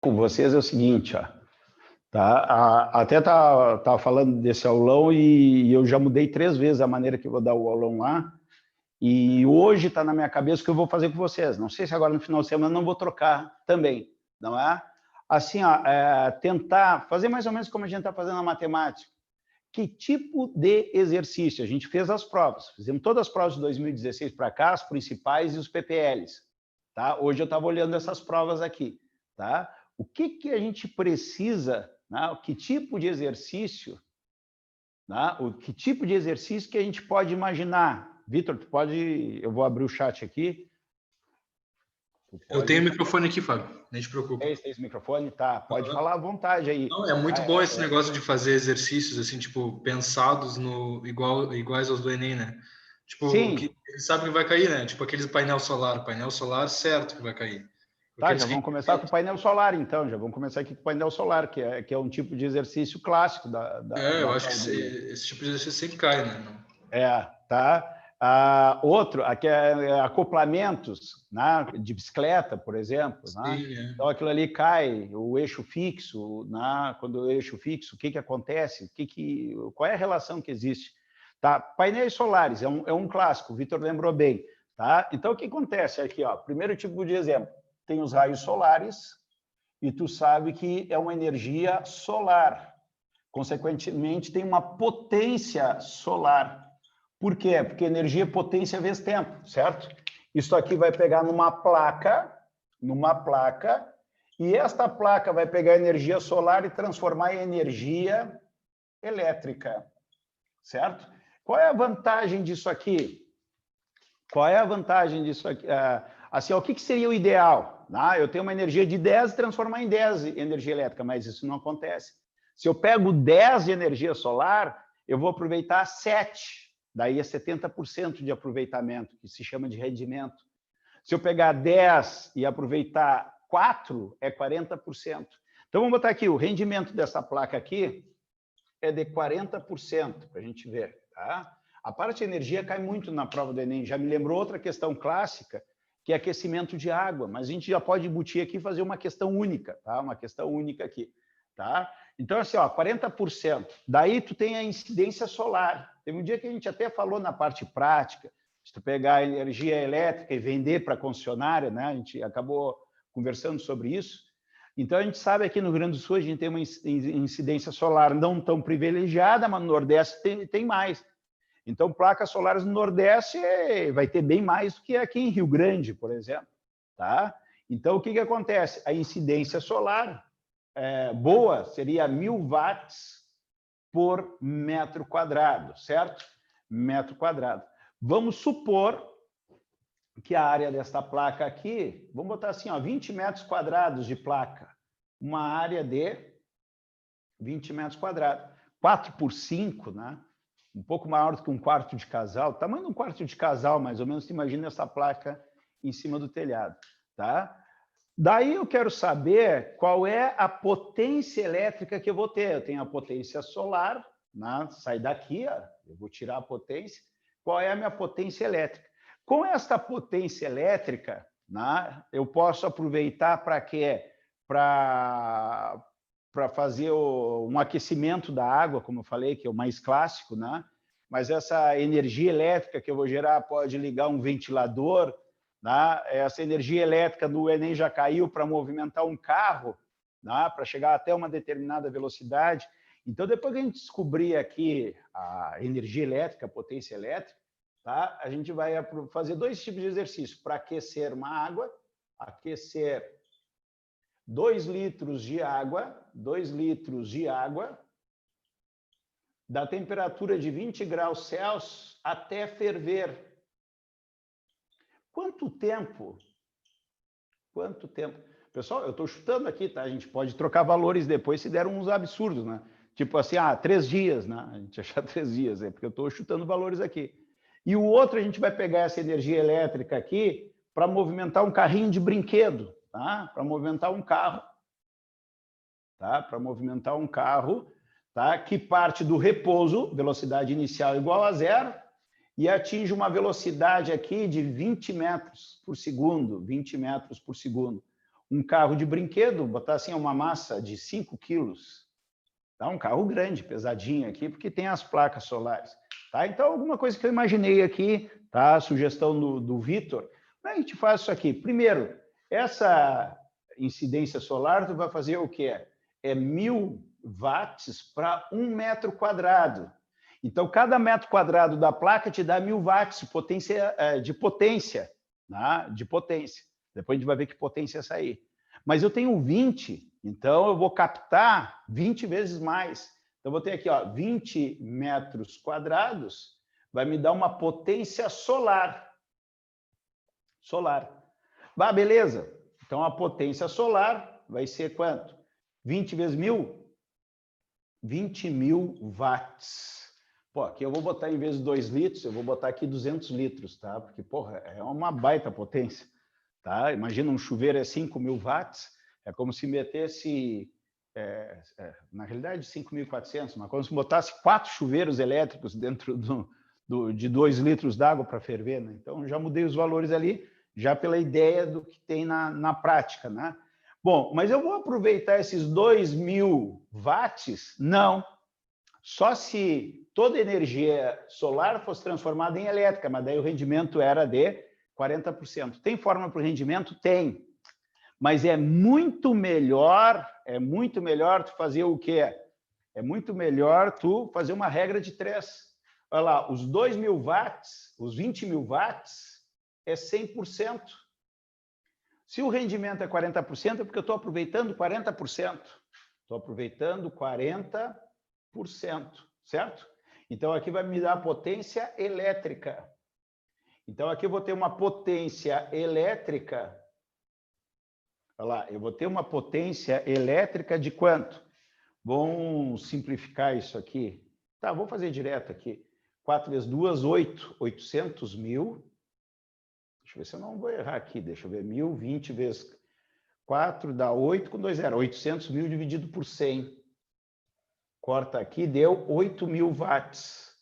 com vocês é o seguinte, ó, tá? Até tá falando desse aulão e eu já mudei 3 vezes a maneira que eu vou dar o aulão lá, e hoje está na minha cabeça o que eu vou fazer com vocês. Não sei se agora no final de semana não vou trocar também, não é? Assim, ó, tentar fazer mais ou menos como a gente está fazendo na matemática. Que tipo de exercício? A gente fez as provas, fizemos todas as provas de 2016 para cá, as principais e os PPLs, tá? Hoje eu estava olhando essas provas aqui, tá? O que a gente precisa, né? Que tipo de exercício, né? Que tipo de exercício que a gente pode imaginar? Vitor, tu pode... Eu vou abrir o chat aqui. Eu tenho o microfone aqui, Fábio, não te preocupa. Tem esse microfone? Tá, pode falar à vontade aí. Não, é muito bom esse negócio de fazer exercícios, assim, tipo, pensados iguais aos do Enem, né? Tipo, sim. O que ele sabe que vai cair, né? Tipo, aqueles painel solar certo que vai cair. Tá, já vamos começar com o painel solar, então. Já vamos começar aqui com o painel solar, que é um tipo de exercício clássico eu acho que esse tipo de exercício sempre cai, né? Tá. Outro, aqui é acoplamentos, né, de bicicleta, por exemplo. Sim, né? Então, aquilo ali cai, o eixo fixo, né? Quando o eixo fixo, o que acontece? Qual é a relação que existe? Tá? Painéis solares, é um clássico, o Vitor lembrou bem. Tá? Então, o que acontece aqui? Ó, primeiro tipo de exemplo, tem os raios solares, e tu sabe que é uma energia solar. Consequentemente, tem uma potência solar. Por quê? Porque energia é potência vezes tempo, certo? Isso aqui vai pegar numa placa, e esta placa vai pegar energia solar e transformar em energia elétrica, certo? Qual é a vantagem disso aqui? Assim, o que seria o ideal? Eu tenho uma energia de 10 e transformar em 10 energia elétrica, mas isso não acontece. Se eu pego 10 de energia solar, eu vou aproveitar 7. Daí é 70% de aproveitamento, que se chama de rendimento. Se eu pegar 10 e aproveitar 4, é 40%. Então, vamos botar aqui, o rendimento dessa placa aqui é de 40%, para a gente ver. Tá? A parte de energia cai muito na prova do Enem. Já me lembrou outra questão clássica, que é aquecimento de água, mas a gente já pode embutir aqui e fazer uma questão única, tá? Uma questão única aqui. Tá? Então, assim, 40%. Daí tu tem a incidência solar. Teve um dia que a gente até falou na parte prática, se tu pegar a energia elétrica e vender para a concessionária, né? A gente acabou conversando sobre isso. Então, a gente sabe aqui no Rio Grande do Sul, a gente tem uma incidência solar não tão privilegiada, mas no Nordeste tem mais. Então, placas solares no Nordeste vai ter bem mais do que aqui em Rio Grande, por exemplo. Tá? Então, o que acontece? A incidência solar boa seria 1000 watts por metro quadrado, certo? Metro quadrado. Vamos supor que a área desta placa aqui, vamos botar assim, 20 metros quadrados de placa. Uma área de 20 metros quadrados. 4 por 5, né? Um pouco maior do que um quarto de casal. O tamanho de um quarto de casal, mais ou menos, imagina essa placa em cima do telhado. Tá? Daí eu quero saber qual é a potência elétrica que eu vou ter. Eu tenho a potência solar, né? Sai daqui, eu vou tirar a potência. Qual é a minha potência elétrica? Com esta potência elétrica, né, eu posso aproveitar para quê? Para fazer um aquecimento da água, como eu falei, que é o mais clássico, né? Mas essa energia elétrica que eu vou gerar pode ligar um ventilador, né? Essa energia elétrica do Enem já caiu para movimentar um carro, né? Para chegar até uma determinada velocidade. Então, depois que a gente descobrir aqui a energia elétrica, a potência elétrica, tá? A gente vai fazer 2 tipos de exercício. Para aquecer uma água, aquecer 2 litros de água, da temperatura de 20 graus Celsius até ferver. Quanto tempo? Pessoal, eu estou chutando aqui, tá? A gente pode trocar valores depois se der uns absurdos, né? Tipo assim, 3 dias, né? A gente achar 3 dias, porque eu estou chutando valores aqui. E o outro, a gente vai pegar essa energia elétrica aqui para movimentar um carrinho de brinquedo, tá? Para movimentar um carro. Tá? Para movimentar um carro, tá? Que parte do repouso, velocidade inicial igual a 0, e atinge uma velocidade aqui de 20 metros por segundo, um carro de brinquedo, botar assim uma massa de 5 quilos, tá? Um carro grande, pesadinho aqui, porque tem as placas solares. Tá? Então, alguma coisa que eu imaginei aqui, tá? Sugestão do Vitor. Como é que a gente faz isso aqui? Primeiro, essa incidência solar, tu vai fazer o quê? É 1.000 watts para 1 metro quadrado. Então, cada metro quadrado da placa te dá 1.000 watts de potência, tá? De potência. Depois a gente vai ver que potência sair. Mas eu tenho 20, então eu vou captar 20 vezes mais. Então, vou ter aqui, ó, 20 metros quadrados, vai me dar uma potência solar. Solar. Bah, beleza. Então, a potência solar vai ser quanto? 20 vezes 1.000? 20.000 watts. Pô, aqui eu vou botar, em vez de 2 litros, eu vou botar aqui 200 litros, tá? Porque, porra, é uma baita potência, tá? Imagina um chuveiro é 5.000 watts, é como se metesse, na realidade, 5.400, mas como se botasse 4 chuveiros elétricos dentro de 2 litros d'água para ferver, né? Então, já mudei os valores ali, já pela ideia do que tem na prática, né? Bom, mas eu vou aproveitar esses 2.000 watts? Não. Só se toda energia solar fosse transformada em elétrica, mas daí o rendimento era de 40%. Tem forma para o rendimento? Tem. Mas é muito melhor tu fazer o quê? É muito melhor tu fazer uma regra de 3. Olha lá, os 2.000 watts, os 20.000 watts, é 100%. Se o rendimento é 40%, é porque eu estou aproveitando 40%. Estou aproveitando 40%, certo? Então, aqui vai me dar a potência elétrica. Então, aqui eu vou ter uma potência elétrica. Olha lá, eu vou ter uma potência elétrica de quanto? Vamos simplificar isso aqui. Tá, vou fazer direto aqui. 4 vezes 2, 8. 800 mil. Deixa eu ver se eu não vou errar aqui. Deixa eu ver. 1.000, 20 vezes 4 dá 8 com 2 zero. 800 mil dividido por 100. Corta aqui, deu 8.000 watts.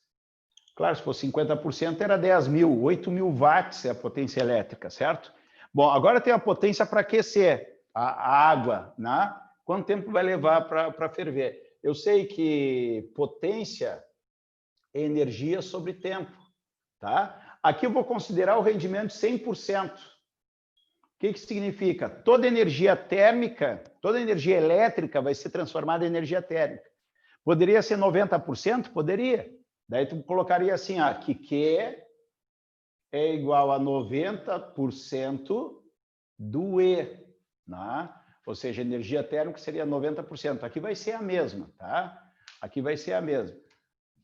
Claro, se fosse 50%, era 10.000. 8.000 watts é a potência elétrica, certo? Bom, agora tem a potência para aquecer a água, né? Quanto tempo vai levar para ferver? Eu sei que potência é energia sobre tempo, tá? Aqui eu vou considerar o rendimento 100%. O que significa? Toda energia térmica, toda energia elétrica vai ser transformada em energia térmica. Poderia ser 90%? Poderia. Daí tu colocaria assim, que Q é igual a 90% do E, né? Ou seja, energia térmica seria 90%. Aqui vai ser a mesma, tá? Aqui vai ser a mesma.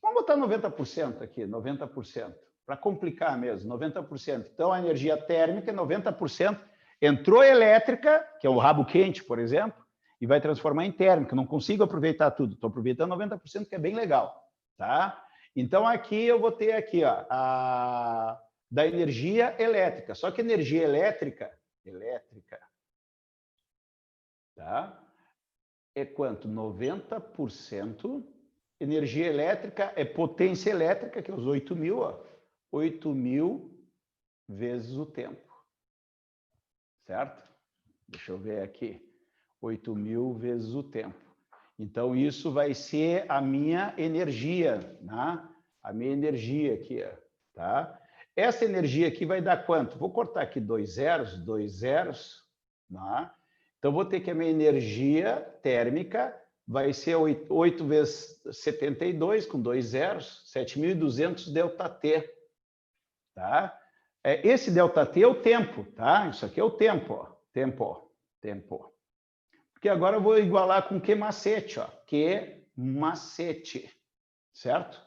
Vamos botar 90% aqui, 90%, para complicar mesmo, 90%. Então, a energia térmica é 90%. Entrou elétrica, que é o rabo quente, por exemplo, e vai transformar em térmica. Não consigo aproveitar tudo, estou aproveitando 90%, que é bem legal, tá? Então, aqui eu vou ter aqui, ó, da energia elétrica. Só que energia elétrica, tá? É quanto? 90%. Energia elétrica é potência elétrica, que é os 8.000, ó. 8.000 vezes o tempo. Certo? Deixa eu ver aqui. 8.000 vezes o tempo. Então, isso vai ser a minha energia, né? A minha energia aqui, ó, tá? Essa energia aqui vai dar quanto? Vou cortar aqui 2 zeros, né? Então, vou ter que a minha energia térmica vai ser 8 vezes 72, com 2 zeros, 7.200 ΔT, tá? Esse ΔT é o tempo, tá? Isso aqui é o tempo, ó. Tempo. Porque agora eu vou igualar com Q macete, ó. Q macete, certo?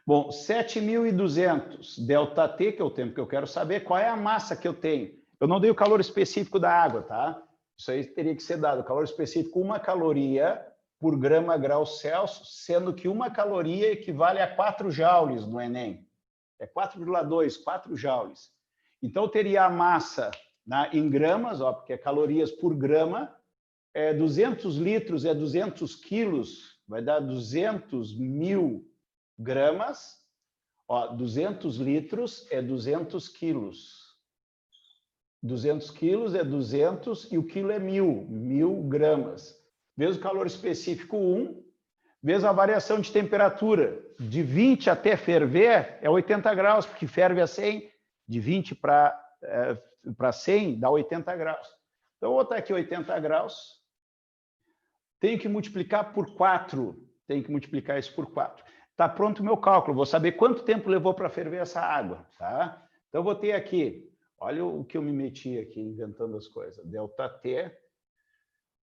Bom, 7.200 ΔT, que é o tempo que eu quero saber, qual é a massa que eu tenho? Eu não dei o calor específico da água, tá? Isso aí teria que ser dado. O calor específico, 1 caloria por grama grau Celsius, sendo que 1 caloria equivale a 4 joules no Enem. É 4,2, 4 joules. Então, eu teria a massa, né, em gramas, ó, porque é calorias por grama, 200 litros é 200 quilos, vai dar 200.000 gramas. Ó, 200 litros é 200 quilos. 200 quilos é 200 e o quilo é 1.000 gramas. Vezes o calor específico 1, vezes a variação de temperatura. De 20 até ferver é 80 graus, porque ferve a 100. De 20 para 100 dá 80 graus. Então, eu vou botar aqui 80 graus. Tenho que multiplicar por 4. Tenho que multiplicar isso por 4. Está pronto o meu cálculo. Vou saber quanto tempo levou para ferver essa água. Tá? Então, eu vou ter aqui... Olha o que eu me meti aqui, inventando as coisas. ΔT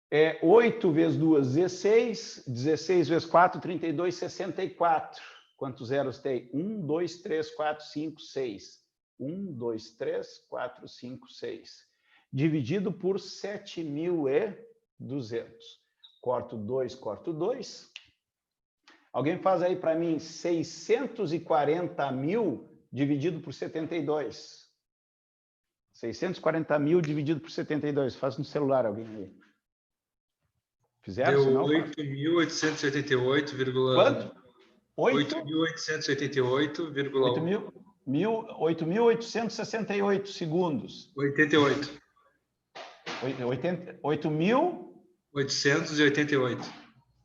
é 8 vezes 2, 16. 16 vezes 4, 32, 64. Quantos zeros tem? 1, 2, 3, 4, 5, 6. 1, 2, 3, 4, 5, 6. Dividido por 7.200. Corto 2, corto 2. Alguém faz aí para mim 640.000 dividido por 72. 640.000 dividido por 72. Faz no celular alguém aí. Fizeram? Deu 8.888, quanto? 8.888,1. 8.868 segundos. 88. 8.888.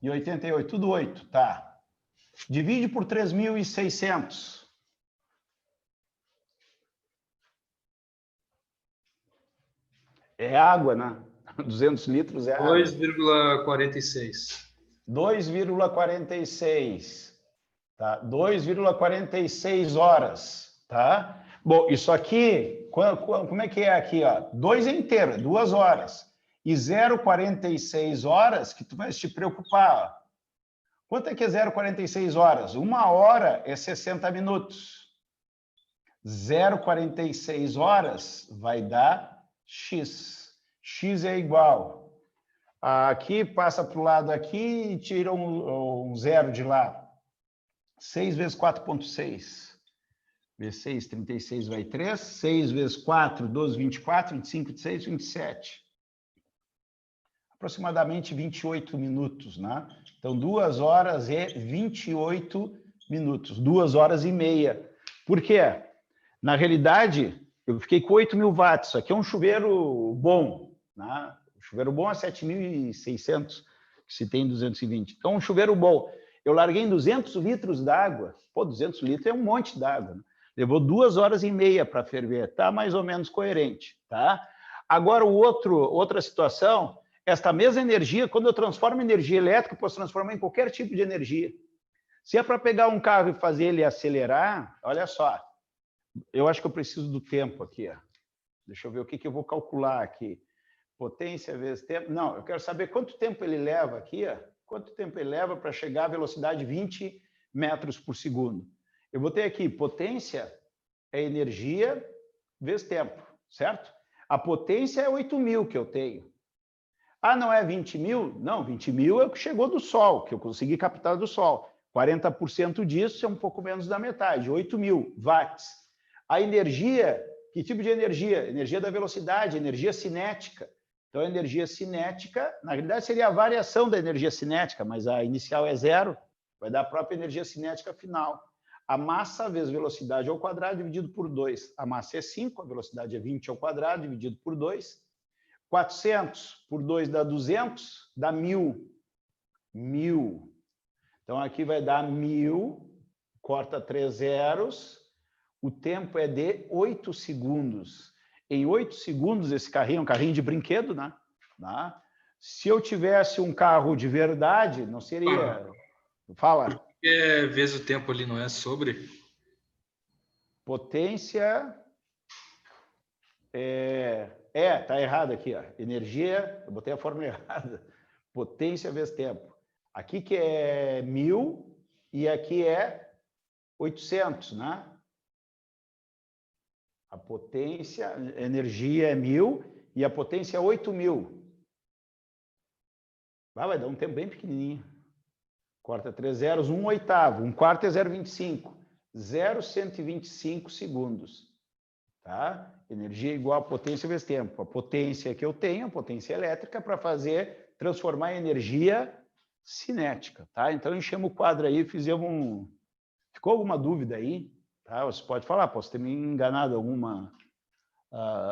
E 88, tudo 8, tá. Divide por 3.600. É água, né? 200 litros é água. 2,46. 2,46. Tá? 2,46 horas. Tá? Bom, isso aqui, como é que é aqui? Ó? 2 é inteiro, é 2 horas. E 0,46 horas que tu vai te preocupar. Ó. Quanto é que é 0,46 horas? 1 hora é 60 minutos. 0,46 horas vai dar X. X é igual. Aqui passa para o lado aqui e tira um zero de lá. 6 vezes 4,6. Vezes 6, 36 vai 3. 6 vezes 4, 12, 24. 25, 26, 27. Aproximadamente 28 minutos, né? Então, 2 horas é 28 minutos. 2 horas e meia. Por quê? Na realidade, eu fiquei com 8.000 watts. Isso aqui é um chuveiro bom, né? O chuveiro bom é 7.600, que se tem 220. Então, um chuveiro bom. Eu larguei em 200 litros d'água. Pô, 200 litros é um monte d'água. Né? Levou 2 horas e meia para ferver. Tá mais ou menos coerente, tá? Agora, outra situação, esta mesma energia, quando eu transformo em energia elétrica, eu posso transformar em qualquer tipo de energia. Se é para pegar um carro e fazer ele acelerar, olha só, eu acho que eu preciso do tempo aqui. Ó. Deixa eu ver o que eu vou calcular aqui. Potência vezes tempo. Não, eu quero saber quanto tempo ele leva aqui. Ó. Quanto tempo ele leva para chegar à velocidade 20 metros por segundo. Eu vou ter aqui, potência é energia vezes tempo, certo? A potência é 8.000 que eu tenho. Ah, não é 20.000? Não, 20.000 é o que chegou do Sol, que eu consegui captar do Sol. 40% disso é um pouco menos da metade, 8.000 watts. A energia, que tipo de energia? Energia da velocidade, energia cinética. Então, a energia cinética, na realidade, seria a variação da energia cinética, mas a inicial é 0, vai dar a própria energia cinética final. A massa vezes velocidade ao quadrado dividido por 2. A massa é 5, a velocidade é 20 ao quadrado dividido por 2. 400 por 2 dá 200, dá 1.000. 1.000. Então, aqui vai dar 1.000, corta 3 zeros, o tempo é de 8 segundos. Em 8 segundos, esse carrinho é um carrinho de brinquedo, né? Se eu tivesse um carro de verdade, não seria... Fala. Vezes o tempo ali não é sobre? Potência... tá errado aqui, ó. Energia, eu botei a fórmula errada. Potência vezes tempo. Aqui que é 1.000 e aqui é 800, né? A potência, a energia é 1.000 e a potência é 8.000. Vai dar um tempo bem pequenininho. Corta 3 zeros, 1 oitavo. 1 quarto é 0,25. 0,125 segundos. Tá? Energia igual a potência vezes tempo. A potência que eu tenho, a potência elétrica, para transformar em energia cinética. Tá? Então, enchemos o quadro aí, fizemos um... Ficou alguma dúvida aí? Tá? Você pode falar, posso ter me enganado alguma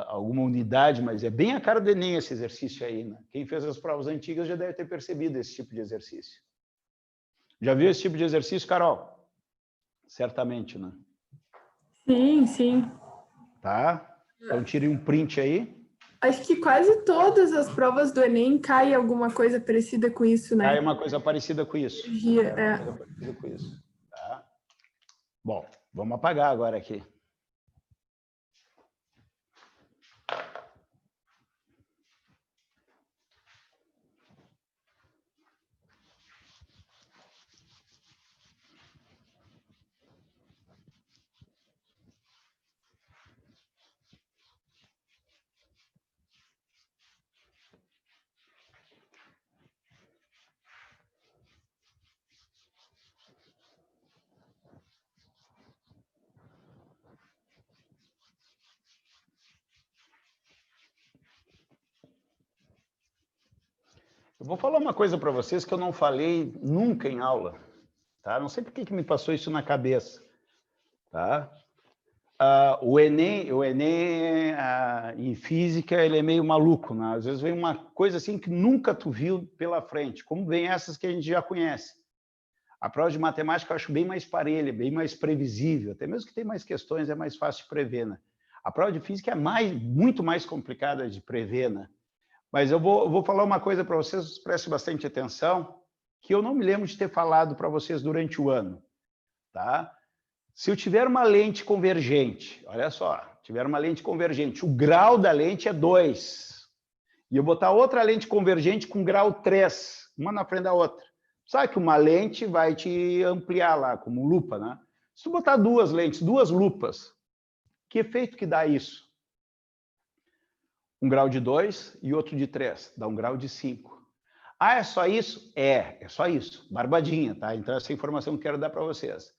alguma unidade, mas é bem a cara do Enem esse exercício aí, né? Quem fez as provas antigas já deve ter percebido esse tipo de exercício. Já viu esse tipo de exercício, Carol? Certamente, né? Sim, sim. Tá? Então, tire um print aí. Acho que quase todas as provas do Enem cai alguma coisa parecida com isso, né? Cai uma coisa parecida com isso. Energia, Cai uma coisa parecida com isso. Tá? Bom, vamos apagar agora aqui. Eu vou falar uma coisa para vocês que eu não falei nunca em aula, tá? Não sei por que me passou isso na cabeça, tá? O Enem em física, ele é meio maluco, né? Às vezes vem uma coisa assim que nunca tu viu pela frente, como vem essas que a gente já conhece. A prova de matemática eu acho bem mais parelha, bem mais previsível, até mesmo que tem mais questões, é mais fácil de prever, né? A prova de física é muito mais complicada de prever, né? Mas eu vou falar uma coisa para vocês, prestem bastante atenção, que eu não me lembro de ter falado para vocês durante o ano, tá? Se eu tiver uma lente convergente, olha só, tiver uma lente convergente, o grau da lente é 2, e eu botar outra lente convergente com grau 3, uma na frente da outra. Sabe que uma lente vai te ampliar lá, como lupa, né? Se tu botar duas lentes, duas lupas, que efeito que dá isso? Um grau de 2 e outro de 3, dá um grau de 5. Ah, é só isso? É só isso. Barbadinha, tá? Então, essa informação que eu quero dar para vocês.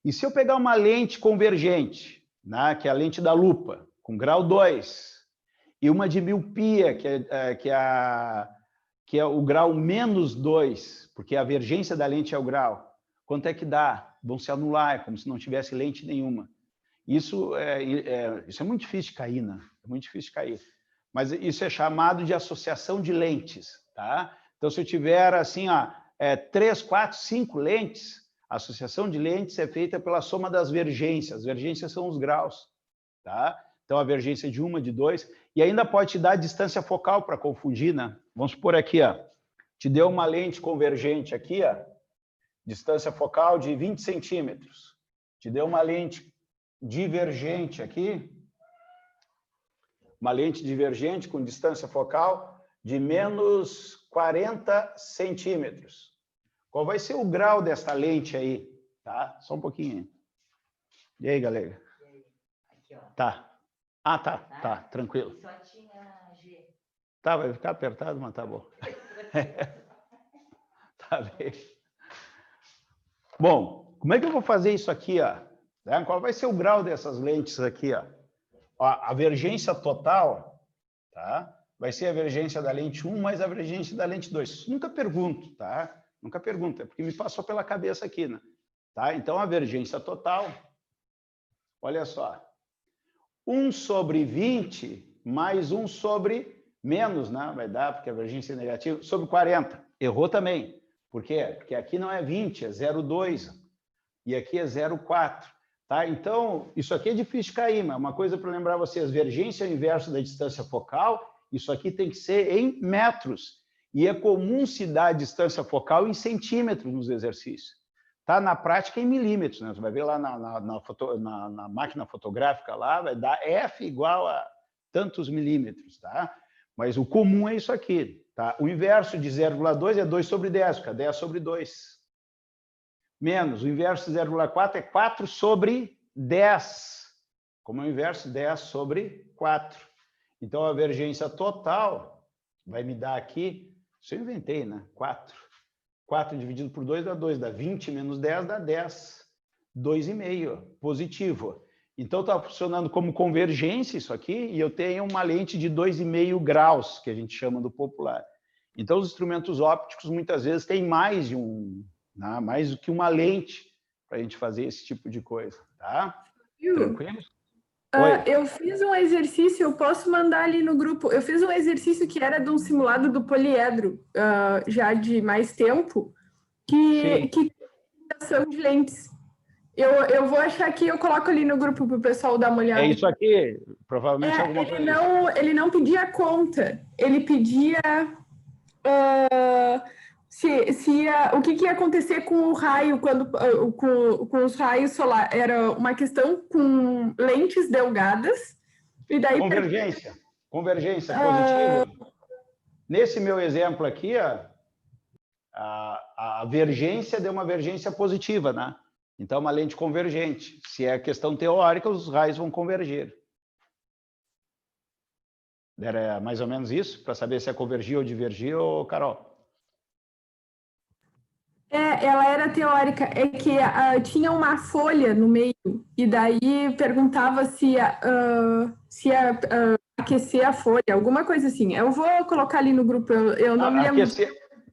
E se eu pegar uma lente convergente, né, que é a lente da lupa, com grau 2, e uma de miopia, que é o grau menos 2, porque a divergência da lente é o grau, quanto é que dá? Vão se anular, é como se não tivesse lente nenhuma. Isso é muito difícil de cair, né? É muito difícil de cair. Mas isso é chamado de associação de lentes, tá? Então, se eu tiver, assim, 3, 4, 5 lentes, a associação de lentes é feita pela soma das vergências. As vergências são os graus, tá? Então, a vergência de uma, de 2, e ainda pode te dar a distância focal para confundir, né? Vamos supor aqui, ó, te deu uma lente convergente aqui, ó, distância focal de 20 centímetros. Te deu uma lente divergente aqui, uma lente divergente com distância focal de menos 40 centímetros. Qual vai ser o grau dessa lente aí? Tá? Só um pouquinho. E aí, galera? Aqui, ó. Tá. Tá, tranquilo. Só tinha G. Tá, vai ficar apertado, mas tá bom. Tá bem. Bom, como é que eu vou fazer isso aqui, ó? Qual vai ser o grau dessas lentes aqui, ó? A vergência total, tá? Vai ser a vergência da lente 1 mais a vergência da lente 2. Nunca pergunto, tá? Nunca pergunto, é porque me passou pela cabeça aqui, né? Tá? Então, a vergência total, olha só, 1 sobre 20 mais 1 sobre menos, né? Vai dar, porque a vergência é negativa, sobre 40. Errou também. Por quê? Porque aqui não é 20, é 0,2. E aqui é 0,4. Tá? Então, isso aqui é difícil de cair, mas uma coisa para lembrar vocês, vergência é o inverso da distância focal, isso aqui tem que ser em metros. E é comum se dar a distância focal em centímetros nos exercícios. Tá? Na prática, em milímetros. Né? Você vai ver lá na máquina fotográfica, lá vai dar F igual a tantos milímetros. Tá? Mas o comum é isso aqui. Tá? O inverso de 0,2 é 2 sobre 10, fica 10 sobre 2. Menos, o inverso de 0,4 é 4 sobre 10. Como é o inverso? 10 sobre 4. Então, a vergência total vai me dar aqui, isso eu inventei, né? 4. 4 dividido por 2 dá 2, dá 20 menos 10 dá 10. 2,5, positivo. Então, está funcionando como convergência isso aqui, e eu tenho uma lente de 2,5 graus, que a gente chama do popular. Então, os instrumentos ópticos, muitas vezes, têm mais mais do que uma lente para a gente fazer esse tipo de coisa, tá? Tranquilo? Eu fiz um exercício, eu posso mandar ali no grupo. Eu fiz um exercício que era de um simulado do poliedro, já de mais tempo, Sim. que são de lentes. Eu vou achar aqui, eu coloco ali no grupo para o pessoal dar uma olhada. É isso aqui, provavelmente alguma coisa. Ele não pedia conta, ele pedia o que ia acontecer com o raio quando com os raios solares. Era uma questão com lentes delgadas e daí Convergência positiva. Nesse meu exemplo aqui, a vergência deu uma vergência positiva, né? Então, uma lente convergente. Se é questão teórica, os raios vão convergir. Era mais ou menos isso, para saber se é convergir ou divergir, ou Carol? Ela era teórica, é que tinha uma folha no meio, e daí perguntava se ia aquecer a folha, alguma coisa assim. Eu vou colocar ali no grupo, eu não me lembro.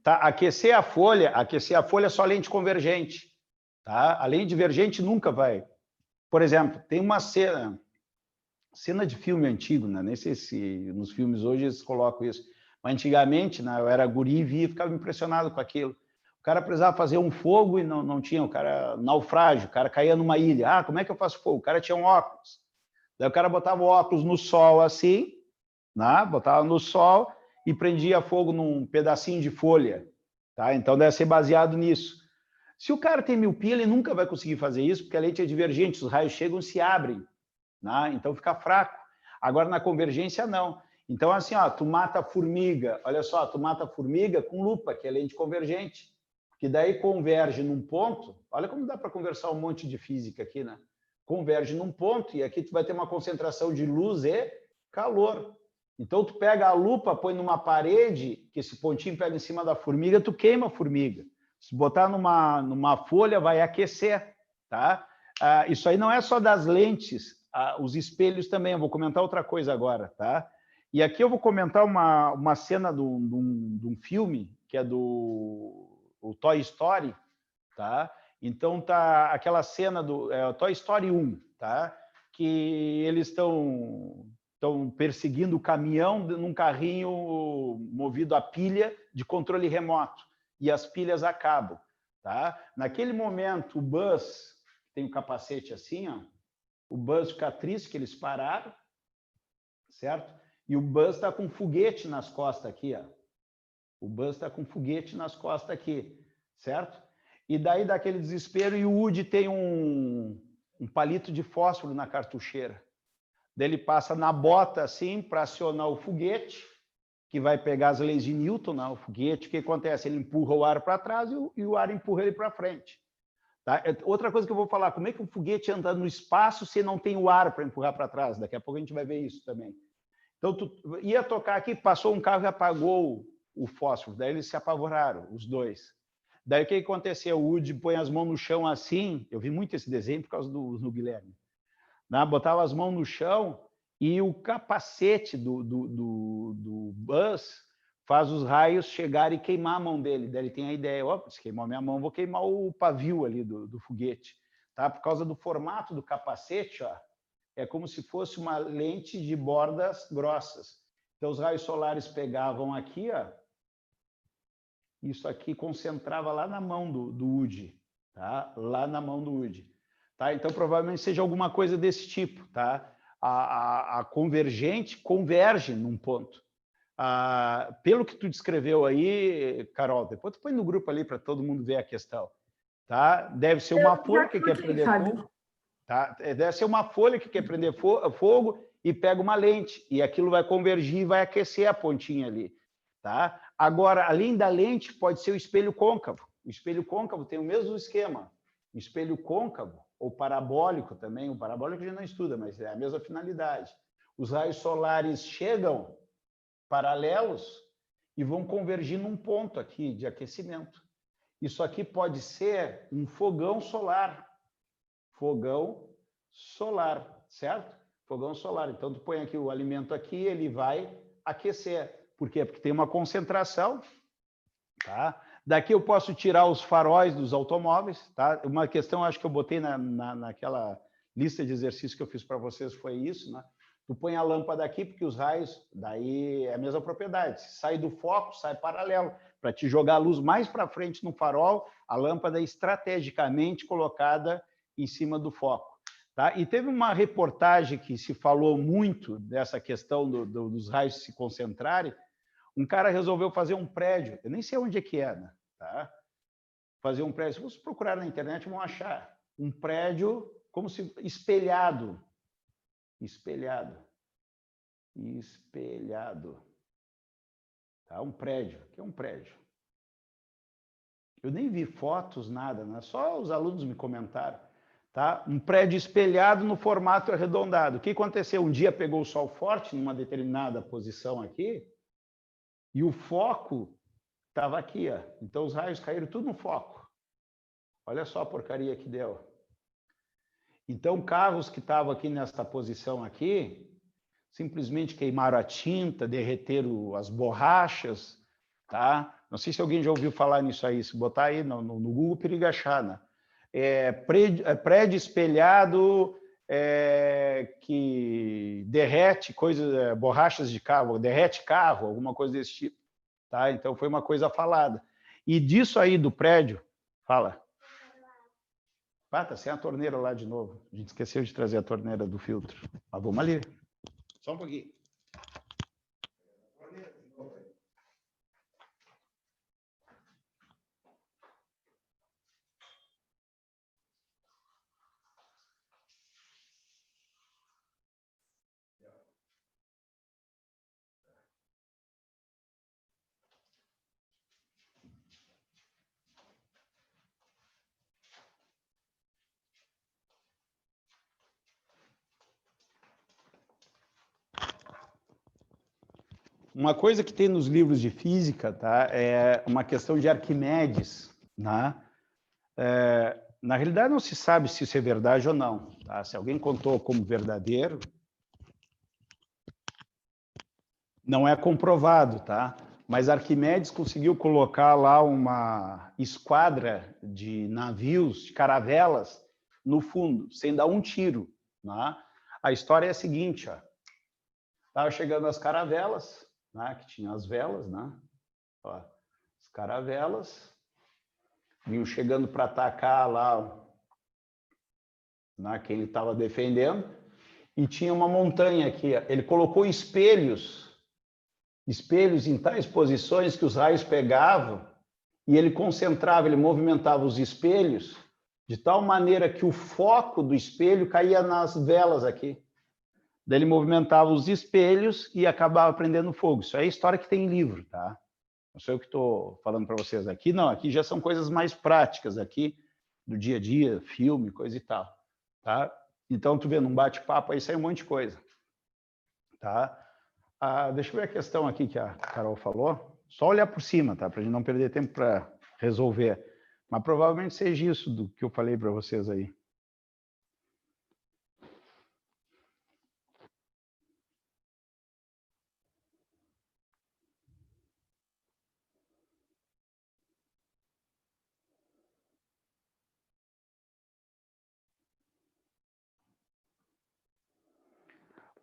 Aquecer a folha é só lente convergente. Tá? A lente divergente nunca vai. Por exemplo, tem uma cena de filme antigo, né? Nem sei se nos filmes hoje eles colocam isso, mas antigamente, né, eu era guri e via e ficava impressionado com aquilo. O cara precisava fazer um fogo e não tinha, o cara naufrágio, o cara caía numa ilha. Como é que eu faço fogo? O cara tinha um óculos. Daí o cara botava o óculos no sol assim, né? Botava no sol e prendia fogo num pedacinho de folha. Tá? Então deve ser baseado nisso. Se o cara tem miopia, ele nunca vai conseguir fazer isso, porque a lente é divergente, os raios chegam e se abrem, né? Então fica fraco. Agora, na convergência, não. Então, assim, tu mata a formiga, olha só, tu mata a formiga com lupa, que é lente convergente, que daí converge num ponto, olha como dá para conversar um monte de física aqui, né? Converge num ponto, e aqui tu vai ter uma concentração de luz e calor. Então, tu pega a lupa, põe numa parede, que esse pontinho pega em cima da formiga, tu queima a formiga. Se botar numa folha, vai aquecer, tá? Isso aí não é só das lentes, os espelhos também. Eu vou comentar outra coisa agora, tá? E aqui eu vou comentar uma cena de um filme, que é do Toy Story, tá? Então, tá aquela cena do Toy Story 1, tá? Que eles estão perseguindo o caminhão num carrinho movido a pilha de controle remoto. E as pilhas acabam, tá? Naquele momento, o Buzz tem o capacete assim, o Buzz fica triste que eles pararam, certo? E o Buzz está com um foguete nas costas aqui, O Buzz está com um foguete nas costas aqui, certo? E daí dá aquele desespero e o Woody tem um palito de fósforo na cartucheira. Daí ele passa na bota assim para acionar o foguete, que vai pegar as leis de Newton, o foguete. O que acontece? Ele empurra o ar para trás e o ar empurra ele para frente. Tá? Outra coisa que eu vou falar, como é que o foguete anda no espaço se não tem o ar para empurrar para trás? Daqui a pouco a gente vai ver isso também. Então, tu ia tocar aqui, passou um carro e apagou o fósforo. Daí eles se apavoraram, os dois. Daí o que aconteceu? O Woody põe as mãos no chão assim, eu vi muito esse desenho por causa do Guilherme. Botava as mãos no chão e o capacete do Buzz faz os raios chegarem e queimar a mão dele. Daí ele tem a ideia, se queimar a minha mão, vou queimar o pavio ali do foguete. Tá? Por causa do formato do capacete, é como se fosse uma lente de bordas grossas. Então, os raios solares pegavam aqui, isso aqui concentrava lá na mão do Woody, tá? Lá na mão do Woody. Tá? Então, provavelmente seja alguma coisa desse tipo, tá? A convergente converge num ponto. Pelo que tu descreveu aí, Carol, depois tu põe no grupo ali para todo mundo ver a questão. Tá? Deve ser uma folha que quer prender fogo. Tá? Deve ser uma folha que quer prender fogo e pega uma lente. E aquilo vai convergir e vai aquecer a pontinha ali. Tá? Agora, além da lente, pode ser o espelho côncavo. O espelho côncavo tem o mesmo esquema. O espelho côncavo, ou parabólico também, o parabólico a gente não estuda, mas é a mesma finalidade. Os raios solares chegam paralelos e vão convergir num ponto aqui de aquecimento. Isso aqui pode ser um fogão solar. Fogão solar, certo? Fogão solar. Então, tu põe aqui o alimento aqui, ele vai aquecer. Por quê? Porque tem uma concentração, tá? Daqui eu posso tirar os faróis dos automóveis, tá? Uma questão, acho que eu botei naquela lista de exercícios que eu fiz para vocês foi isso, né? Tu põe a lâmpada aqui, porque os raios, daí é a mesma propriedade. Se sai do foco, sai paralelo. Para te jogar a luz mais para frente no farol, a lâmpada é estrategicamente colocada em cima do foco. Tá? E teve uma reportagem que se falou muito dessa questão dos raios se concentrarem. Um cara resolveu fazer um prédio, eu nem sei onde é que é, né? Tá? Fazer um prédio, se vocês procurarem na internet, vão achar um prédio como se espelhado. Espelhado. Tá? Um prédio. O que é um prédio? Eu nem vi fotos, nada, né? Só os alunos me comentaram. Tá? Um prédio espelhado no formato arredondado. O que aconteceu? Um dia pegou o sol forte numa determinada posição aqui e o foco estava aqui. Ó. Então, os raios caíram tudo no foco. Olha só a porcaria que deu. Então, carros que estavam aqui nesta posição aqui, simplesmente queimaram a tinta, derreteram as borrachas, tá? Não sei se alguém já ouviu falar nisso aí, se botar aí no Google, periga achar, né? Prédio espelhado que derrete coisas, borrachas de carro, derrete carro, alguma coisa desse tipo, tá? Então, foi uma coisa falada. E disso aí do prédio, fala. Ah, tá sem a torneira lá de novo. A gente esqueceu de trazer a torneira do filtro. Mas vamos ali. Só um pouquinho. Uma coisa que tem nos livros de física, tá, é uma questão de Arquimedes, né? Na realidade, não se sabe se isso é verdade ou não. Tá? Se alguém contou como verdadeiro, não é comprovado, tá? Mas Arquimedes conseguiu colocar lá uma esquadra de navios, de caravelas, no fundo, sem dar um tiro, né? A história é a seguinte, ó. Estava chegando as caravelas, né, que tinha as velas, né? Ó, as caravelas vinham chegando para atacar lá, né, quem ele estava defendendo, e tinha uma montanha aqui. Ó. Ele colocou espelhos em tais posições que os raios pegavam, e ele concentrava, ele movimentava os espelhos de tal maneira que o foco do espelho caía nas velas aqui. Daí ele movimentava os espelhos e acabava prendendo fogo. Isso é a história que tem em livro, tá? Não sei o que estou falando para vocês aqui, não. Aqui já são coisas mais práticas aqui, do dia a dia, filme, coisa e tal, tá? Então, tu vê, num bate-papo aí sai um monte de coisa, tá? Deixa eu ver a questão aqui que a Carol falou. Só olhar por cima, tá? Para a gente não perder tempo para resolver. Mas provavelmente seja isso do que eu falei para vocês aí.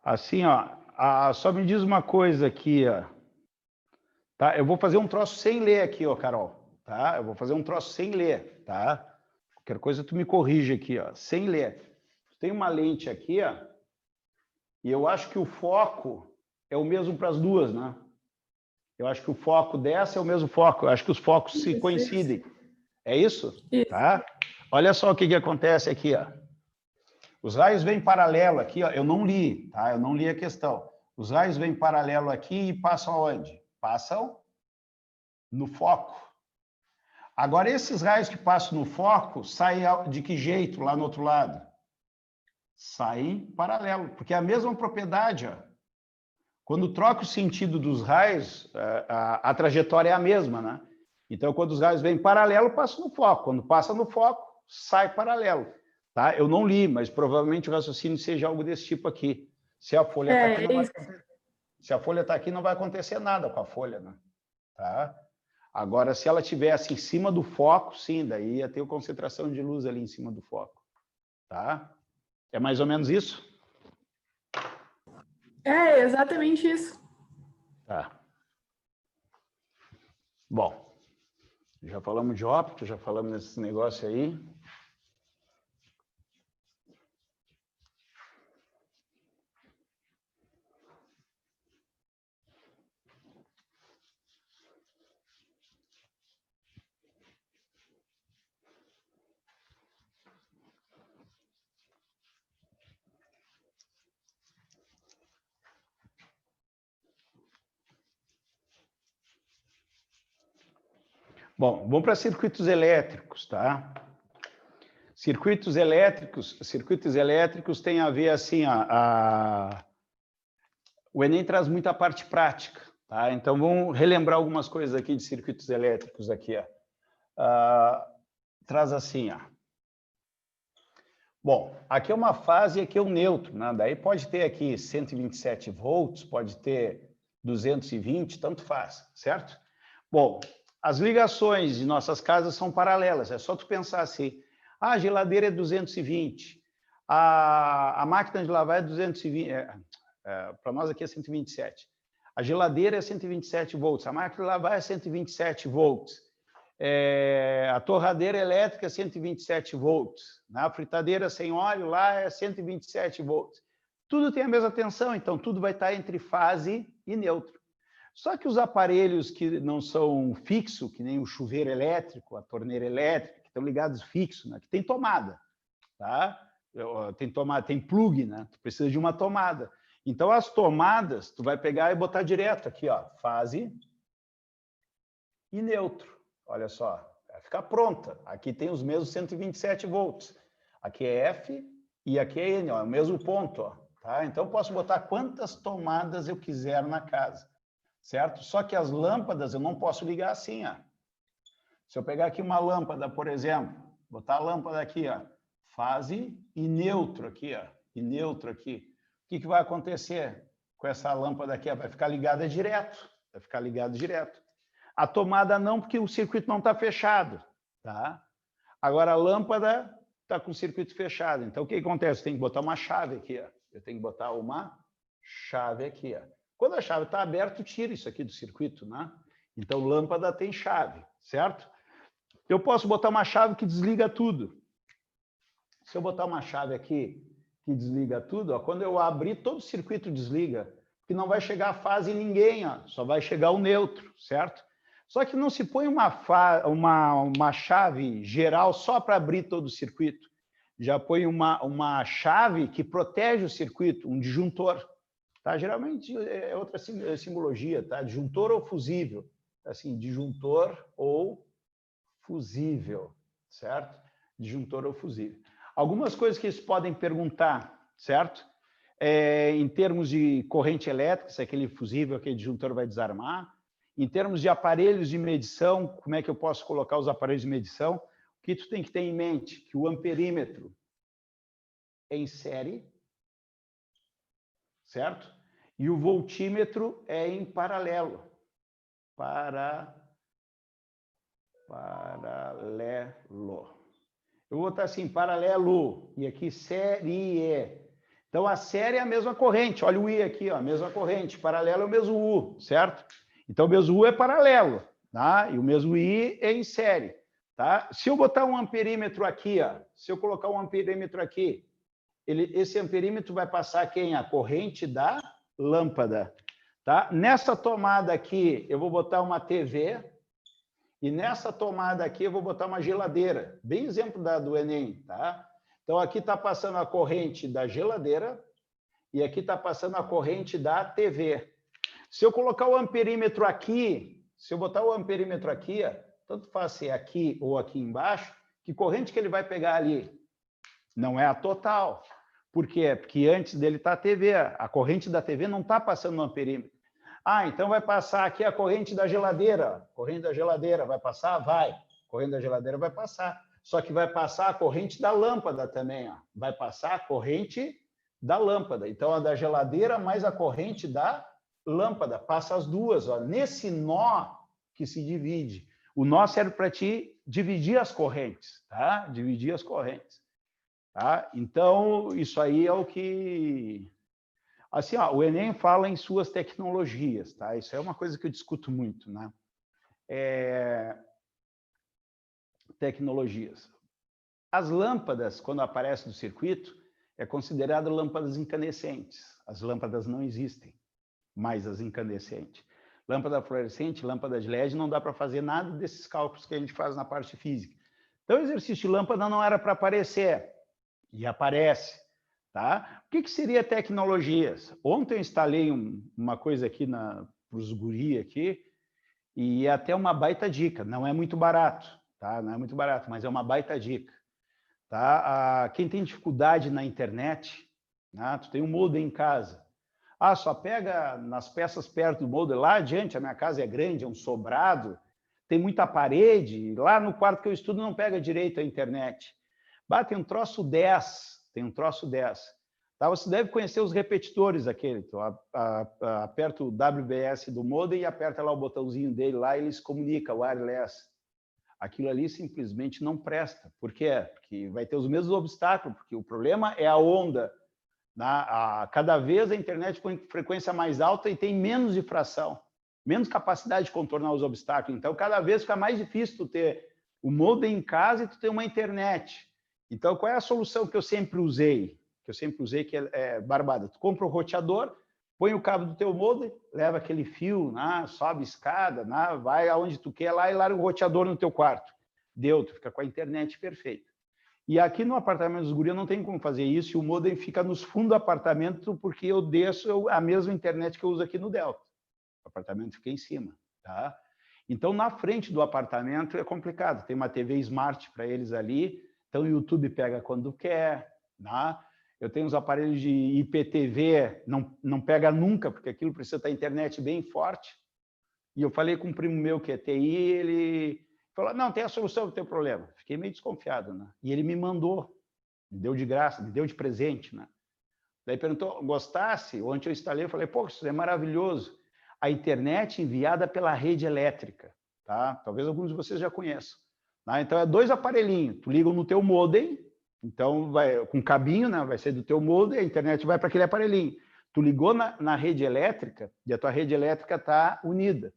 Assim, ó, só me diz uma coisa aqui, ó. Tá? Eu vou fazer um troço sem ler aqui, ó, Carol. Tá? Eu vou fazer um troço sem ler, tá? Qualquer coisa tu me corrige aqui, ó, sem ler. Tem uma lente aqui, ó, e eu acho que o foco é o mesmo para as duas, né? Eu acho que o foco dessa é o mesmo foco. Eu acho que os focos se coincidem. É isso? Isso. Tá? Olha só o que acontece aqui, ó. Os raios vêm paralelo aqui, ó. Eu não li, tá? Eu não li a questão. Os raios vêm paralelo aqui e passam aonde? Passam no foco. Agora, esses raios que passam no foco, saem de que jeito lá no outro lado? Saem paralelo, porque é a mesma propriedade, ó. Quando troca o sentido dos raios, a trajetória é a mesma, né? Então, quando os raios vêm paralelo, passa no foco. Quando passa no foco, sai paralelo. Tá? Eu não li, mas provavelmente o raciocínio seja algo desse tipo aqui. Se a folha está aqui, não vai acontecer. Se a folha está aqui, não vai acontecer nada com a folha, né? Tá? Agora, se ela estivesse em cima do foco, sim, daí ia ter a concentração de luz ali em cima do foco. Tá? É mais ou menos isso? É exatamente isso. Tá. Bom, já falamos de óptica, já falamos nesse negócio aí. Bom, vamos para circuitos elétricos, tá? Circuitos elétricos tem a ver assim, o Enem traz muita parte prática, tá? Então vamos relembrar algumas coisas aqui de circuitos elétricos aqui, ó. Traz assim, ó. Bom, aqui é uma fase e aqui é um neutro, né? Daí pode ter aqui 127 volts, pode ter 220, tanto faz, certo? Bom, as ligações de nossas casas são paralelas, é só tu pensar assim, a geladeira é 220, a máquina de lavar é 220, para nós aqui é 127, a geladeira é 127 volts, a máquina de lavar é 127 volts, a torradeira elétrica é 127 volts, a fritadeira sem óleo lá é 127 volts. Tudo tem a mesma tensão, então tudo vai estar entre fase e neutro. Só que os aparelhos que não são fixos, que nem o chuveiro elétrico, a torneira elétrica, que estão ligados fixos, né? Que tem tomada, tá? Tem plug, né? Tu precisa de uma tomada. Então, as tomadas, tu vai pegar e botar direto aqui, ó, fase e neutro. Olha só, vai ficar pronta. Aqui tem os mesmos 127 volts. Aqui é F e aqui é N, ó, é o mesmo ponto, ó, tá? Então, eu posso botar quantas tomadas eu quiser na casa. Certo? Só que as lâmpadas eu não posso ligar assim, ó. Se eu pegar aqui uma lâmpada, por exemplo, botar a lâmpada aqui, ó, fase e neutro aqui, ó, e neutro aqui. O que vai acontecer com essa lâmpada aqui? Vai ficar ligada direto, vai ficar ligado direto. A tomada não, porque o circuito não está fechado, tá? Agora a lâmpada está com o circuito fechado. Então o que acontece? Tem que botar uma chave aqui, ó. Eu tenho que botar uma chave aqui, ó. Quando a chave está aberta, tira isso aqui do circuito, né? Então, lâmpada tem chave, certo? Eu posso botar uma chave que desliga tudo. Se eu botar uma chave aqui que desliga tudo, ó, quando eu abrir, todo o circuito desliga, porque não vai chegar a fase em ninguém, ó, só vai chegar o neutro, certo? Só que não se põe uma chave geral só para abrir todo o circuito. Já põe uma chave que protege o circuito, um disjuntor. Tá? Geralmente é outra simbologia, tá? Disjuntor ou fusível. Assim, disjuntor ou fusível, certo? Disjuntor ou fusível. Algumas coisas que eles podem perguntar, certo? Em termos de corrente elétrica, se aquele fusível, aquele disjuntor vai desarmar. Em termos de aparelhos de medição, como é que eu posso colocar os aparelhos de medição? O que tu tem que ter em mente? Que o amperímetro é em série, certo? E o voltímetro é em paralelo. Paralelo. Eu vou botar assim, paralelo. E aqui, série. Então, a série é a mesma corrente. Olha o I aqui, ó, a mesma corrente. Paralelo é o mesmo U, certo? Então, o mesmo U é paralelo, tá? E o mesmo I é em série, tá? Se eu botar um amperímetro aqui, ó, se eu colocar um amperímetro aqui, esse amperímetro vai passar quem? A corrente da lâmpada, tá? Nessa tomada aqui, eu vou botar uma TV e nessa tomada aqui eu vou botar uma geladeira. Bem exemplo do Enem, tá? Então, aqui está passando a corrente da geladeira e aqui está passando a corrente da TV. Se eu colocar o amperímetro aqui, se eu botar o amperímetro aqui, ó, tanto faz ser aqui ou aqui embaixo, que corrente que ele vai pegar ali? Não é a total. Por quê? Porque antes dele está a TV. A corrente da TV não está passando no amperímetro. Ah, então vai passar aqui a corrente da geladeira. Corrente da geladeira vai passar? Vai. Corrente da geladeira vai passar. Só que vai passar a corrente da lâmpada também. Ó. Vai passar a corrente da lâmpada. Então, a da geladeira mais a corrente da lâmpada. Passa as duas. Ó. Nesse nó que se divide. O nó serve para te dividir as correntes. Tá? Dividir as correntes. Tá? Então, isso aí é o que... Assim, ó, o Enem fala em suas tecnologias, tá? Isso é uma coisa que eu discuto muito, né? Tecnologias. As lâmpadas, quando aparecem no circuito, é considerado lâmpadas incandescentes. As lâmpadas não existem, mais as incandescentes. Lâmpada fluorescente, lâmpada de LED, não dá para fazer nada desses cálculos que a gente faz na parte física. Então, o exercício de lâmpada não era para aparecer, e aparece. Tá? O que seria tecnologias? Ontem eu instalei uma coisa aqui para os guri aqui, e é até uma baita dica. Não é muito barato, tá? Não é muito barato, mas é uma baita dica. Tá? Quem tem dificuldade na internet, né? Tu tem um modem em casa. Só pega nas peças perto do modem. Lá adiante, a minha casa é grande, é um sobrado, tem muita parede. Lá no quarto que eu estudo não pega direito a internet. Tem um troço 10. Tem um troço 10. Tá? Você deve conhecer os repetidores aquele. Tu aperta o WBS do modem e aperta lá o botãozinho dele, lá ele se comunica, wireless. Aquilo ali simplesmente não presta. Por quê? Porque vai ter os mesmos obstáculos, porque o problema é a onda. Cada vez a internet põe frequência mais alta e tem menos difração, menos capacidade de contornar os obstáculos. Então, cada vez fica mais difícil tu ter o modem em casa e tu ter uma internet. Então, qual é a solução que eu sempre usei? Que é barbada. Tu compra o roteador, põe o cabo do teu modem, leva aquele fio, sobe escada, vai aonde tu quer lá e larga o roteador no teu quarto. Deu, tu fica com a internet perfeita. E aqui no apartamento dos guri eu não tenho como fazer isso, e o modem fica nos fundos do apartamento, porque eu desço a mesma internet que eu uso aqui no Delta. O apartamento fica em cima. Tá? Então, na frente do apartamento é complicado. Tem uma TV Smart para eles ali, então o YouTube pega quando quer. Tá? Eu tenho uns aparelhos de IPTV, não pega nunca, porque aquilo precisa estar a internet bem forte. E eu falei com um primo meu que é TI, ele falou, não, tem a solução do teu problema. Fiquei meio desconfiado, né? E ele me mandou, me deu de graça, me deu de presente, né? Daí perguntou, gostasse? Ontem eu instalei, eu falei, pô, isso é maravilhoso. A internet enviada pela rede elétrica, tá? Talvez alguns de vocês já conheçam. Tá? Então, é 2 aparelhinhos, tu liga no teu modem, então vai com cabinho, né? Vai ser do teu modem, a internet vai para aquele aparelhinho. Tu ligou na rede elétrica e a tua rede elétrica está unida,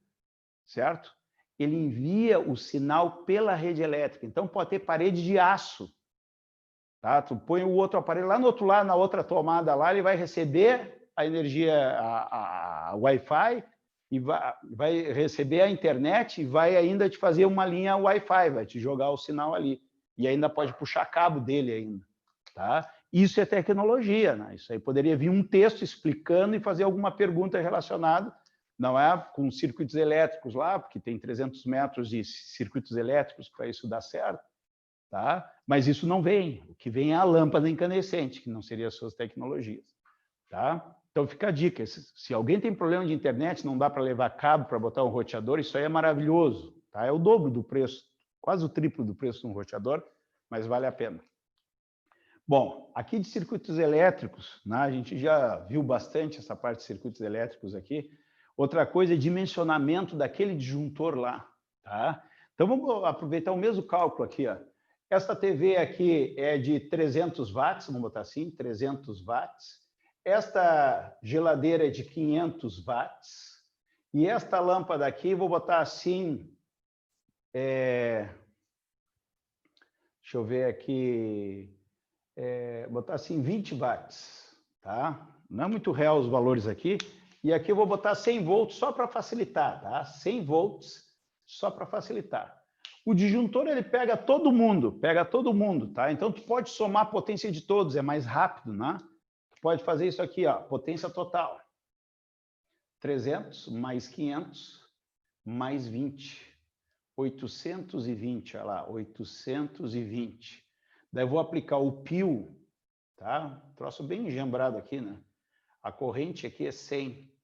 certo? Ele envia o sinal pela rede elétrica. Então, pode ter parede de aço. Tá? Tu põe o outro aparelho lá no outro lado, na outra tomada lá, ele vai receber a energia, a Wi-Fi, e vai receber a internet e vai ainda te fazer uma linha Wi-Fi, vai te jogar o sinal ali. E ainda pode puxar cabo dele ainda. Tá? Isso é tecnologia. Né? Isso aí poderia vir um texto explicando e fazer alguma pergunta relacionada. Não é com circuitos elétricos lá, porque tem 300 metros de circuitos elétricos para isso dar certo, tá? Mas isso não vem. O que vem é a lâmpada incandescente, que não seria as suas tecnologias, tá? Então fica a dica, se alguém tem problema de internet, não dá para levar cabo para botar um roteador, isso aí é maravilhoso, tá? É o dobro do preço, quase o triplo do preço de um roteador, mas vale a pena. Bom, aqui de circuitos elétricos, né, a gente já viu bastante essa parte de circuitos elétricos aqui. Outra coisa é dimensionamento daquele disjuntor lá, tá? Então, vamos aproveitar o mesmo cálculo aqui, ó. Esta TV aqui é de 300 watts, vamos botar assim, 300 watts. Esta geladeira é de 500 watts. E esta lâmpada aqui, vou botar assim, deixa eu ver aqui, botar assim 20 watts, tá? Não é muito real os valores aqui. E aqui eu vou botar 100 volts só para facilitar, tá? 100 volts só para facilitar. O disjuntor, ele pega todo mundo, tá? Então, tu pode somar a potência de todos, é mais rápido, né? Tu pode fazer isso aqui, ó, potência total. 300 mais 500 mais 20. 820, olha lá, 820. Daí eu vou aplicar o pio, tá? Troço bem engembrado aqui, né? A corrente aqui é 100.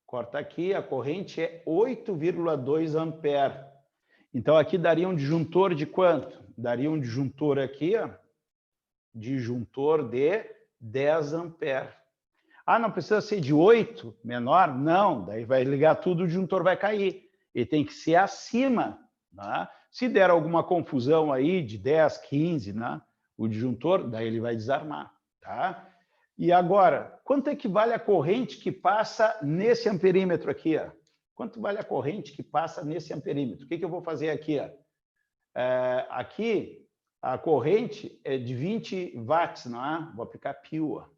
Corta aqui, a corrente é 8,2 ampere. Então, aqui daria um disjuntor de quanto? Daria um disjuntor aqui, ó, disjuntor de 10 ampere. Não precisa ser de 8, menor? Não, daí vai ligar tudo, o disjuntor vai cair. Ele tem que ser acima, né? Se der alguma confusão aí de 10, 15, né? o disjuntor, daí ele vai desarmar, tá? E agora, quanto equivale a corrente que passa nesse amperímetro aqui, ó? Quanto vale a corrente que passa nesse amperímetro? O que eu vou fazer aqui, ó? Aqui, a corrente é de 20 watts, não é? Vou aplicar pio, ó.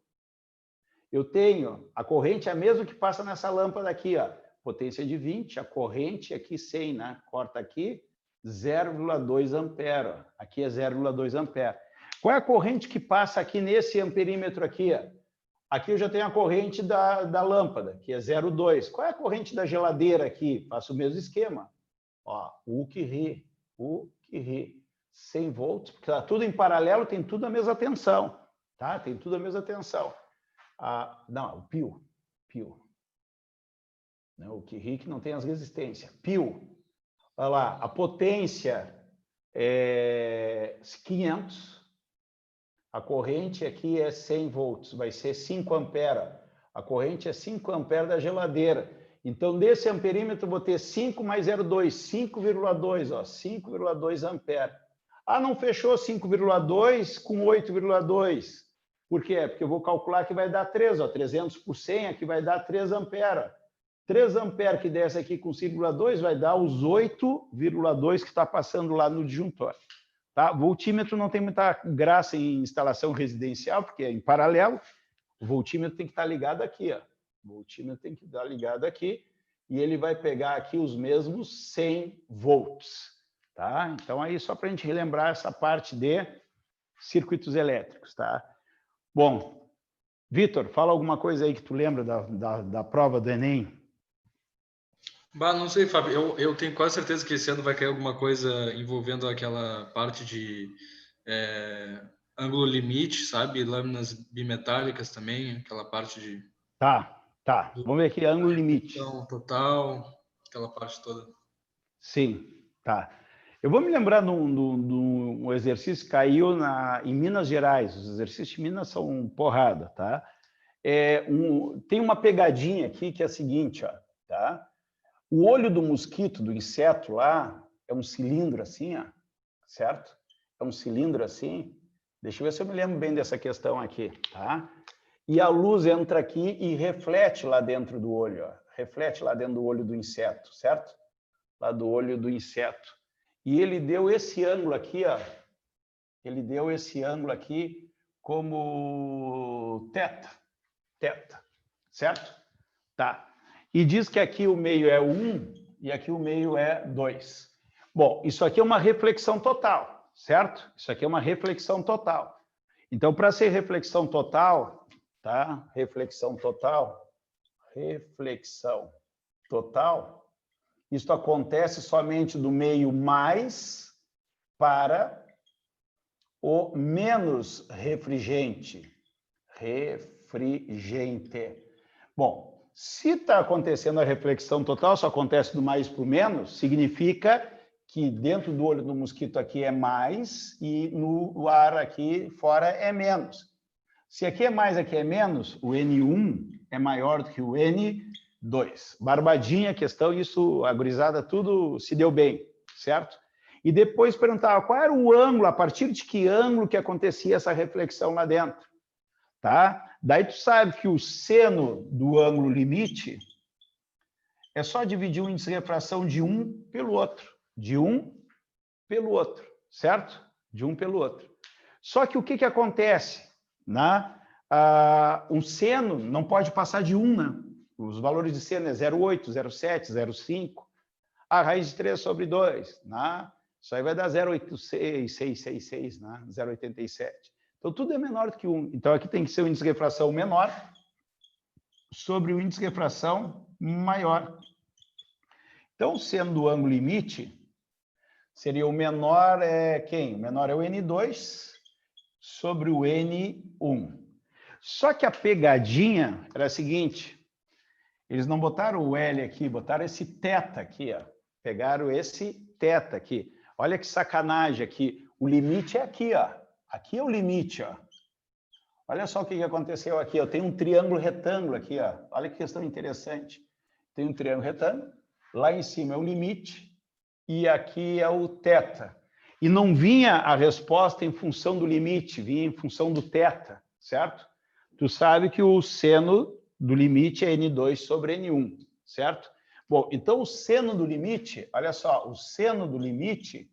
Eu tenho, a corrente é a mesma que passa nessa lâmpada aqui, ó. Potência de 20, a corrente aqui 100, né? Corta aqui, 0,2 ampere, ó. Aqui é 0,2 ampere. Qual é a corrente que passa aqui nesse amperímetro aqui, ó? Aqui eu já tenho a corrente da lâmpada, que é 0,2. Qual é a corrente da geladeira aqui? Faço o mesmo esquema. Ó, U que ri, 100 volts, porque está tudo em paralelo, tem tudo a mesma tensão, tá? Tem tudo a mesma tensão. Não, o pio. Não, o que ri que não tem as resistências. Pio. Olha lá, a potência é 500. A corrente aqui é 100 volts, vai ser 5 amperes. A corrente é 5 amperes da geladeira. Então, desse amperímetro, eu vou ter 5 mais 0,2, 5,2, ó, 5,2 amperes. Não fechou 5,2 com 8,2. Por quê? Porque eu vou calcular que vai dar 3, ó, 300 por 100, aqui vai dar 3 amperes. 3 amperes que desce aqui com 5,2 vai dar os 8,2 que está passando lá no disjuntor. Tá? Voltímetro não tem muita graça em instalação residencial, porque é em paralelo. O voltímetro tem que estar ligado aqui, ó. O voltímetro tem que estar ligado aqui e ele vai pegar aqui os mesmos 100 volts. Tá? Então, aí só para a gente relembrar essa parte de circuitos elétricos. Tá? Bom, Vitor, fala alguma coisa aí que tu lembra da prova do Enem. Não sei, Fábio. Eu tenho quase certeza que esse ano vai cair alguma coisa envolvendo aquela parte de ângulo limite, sabe? Lâminas bimetálicas também, aquela parte de... Tá. Vamos ver aqui, ângulo limite. Total, aquela parte toda. Sim, tá. Eu vou me lembrar de um exercício que caiu em Minas Gerais. Os exercícios de Minas são porrada, tá? Tem uma pegadinha aqui que é a seguinte, ó, tá? O olho do mosquito, do inseto lá, é um cilindro assim, ó, certo? É um cilindro assim. Deixa eu ver se eu me lembro bem dessa questão aqui, tá? E a luz entra aqui e reflete lá dentro do olho, ó. Reflete lá dentro do olho do inseto, certo? Lá do olho do inseto. E ele deu esse ângulo aqui, ó. Ele deu esse ângulo aqui como θ, certo? Tá. E diz que aqui o meio é 1 e aqui o meio é 2. Bom, isso aqui é uma reflexão total, certo? Isso aqui é uma reflexão total. Então, para ser reflexão total, tá? Reflexão total, isso acontece somente do meio mais para o menos refringente. Bom, se está acontecendo a reflexão total, só acontece do mais para o menos, significa que dentro do olho do mosquito aqui é mais e no ar aqui fora é menos. Se aqui é mais, aqui é menos, o N1 é maior do que o N2. Barbadinha a questão, isso, a gurizada, tudo se deu bem, certo? E depois perguntava qual era o ângulo, a partir de que ângulo que acontecia essa reflexão lá dentro. Tá? Daí tu sabe que o seno do ângulo limite é só dividir o índice de refração de um pelo outro. De um pelo outro, certo? De um pelo outro. Só que o que acontece? Um seno não pode passar de 1, né? Os valores de seno é 0,8, 0,7, 0,5. A raiz de 3 sobre 2, né? Isso aí vai dar 0,86, 666, né? 0,87. Então, tudo é menor do que 1. Então, aqui tem que ser o índice de refração menor sobre o índice de refração maior. Então, o seno do ângulo limite seria o menor quem? O menor é o N2 sobre o N1. Só que a pegadinha era a seguinte, eles não botaram o L aqui, botaram esse θ aqui, ó. Pegaram esse θ aqui. Olha que sacanagem aqui. O limite é aqui, ó. Aqui é o limite, ó. Olha só o que aconteceu aqui. Eu tenho um triângulo retângulo aqui, ó. Olha que questão interessante. Tem um triângulo retângulo. Lá em cima é o limite e aqui é o θ. E não vinha a resposta em função do limite, vinha em função do θ, certo? Tu sabe que o seno do limite é N2 sobre N1, certo? Bom, então o seno do limite, olha só, o seno do limite,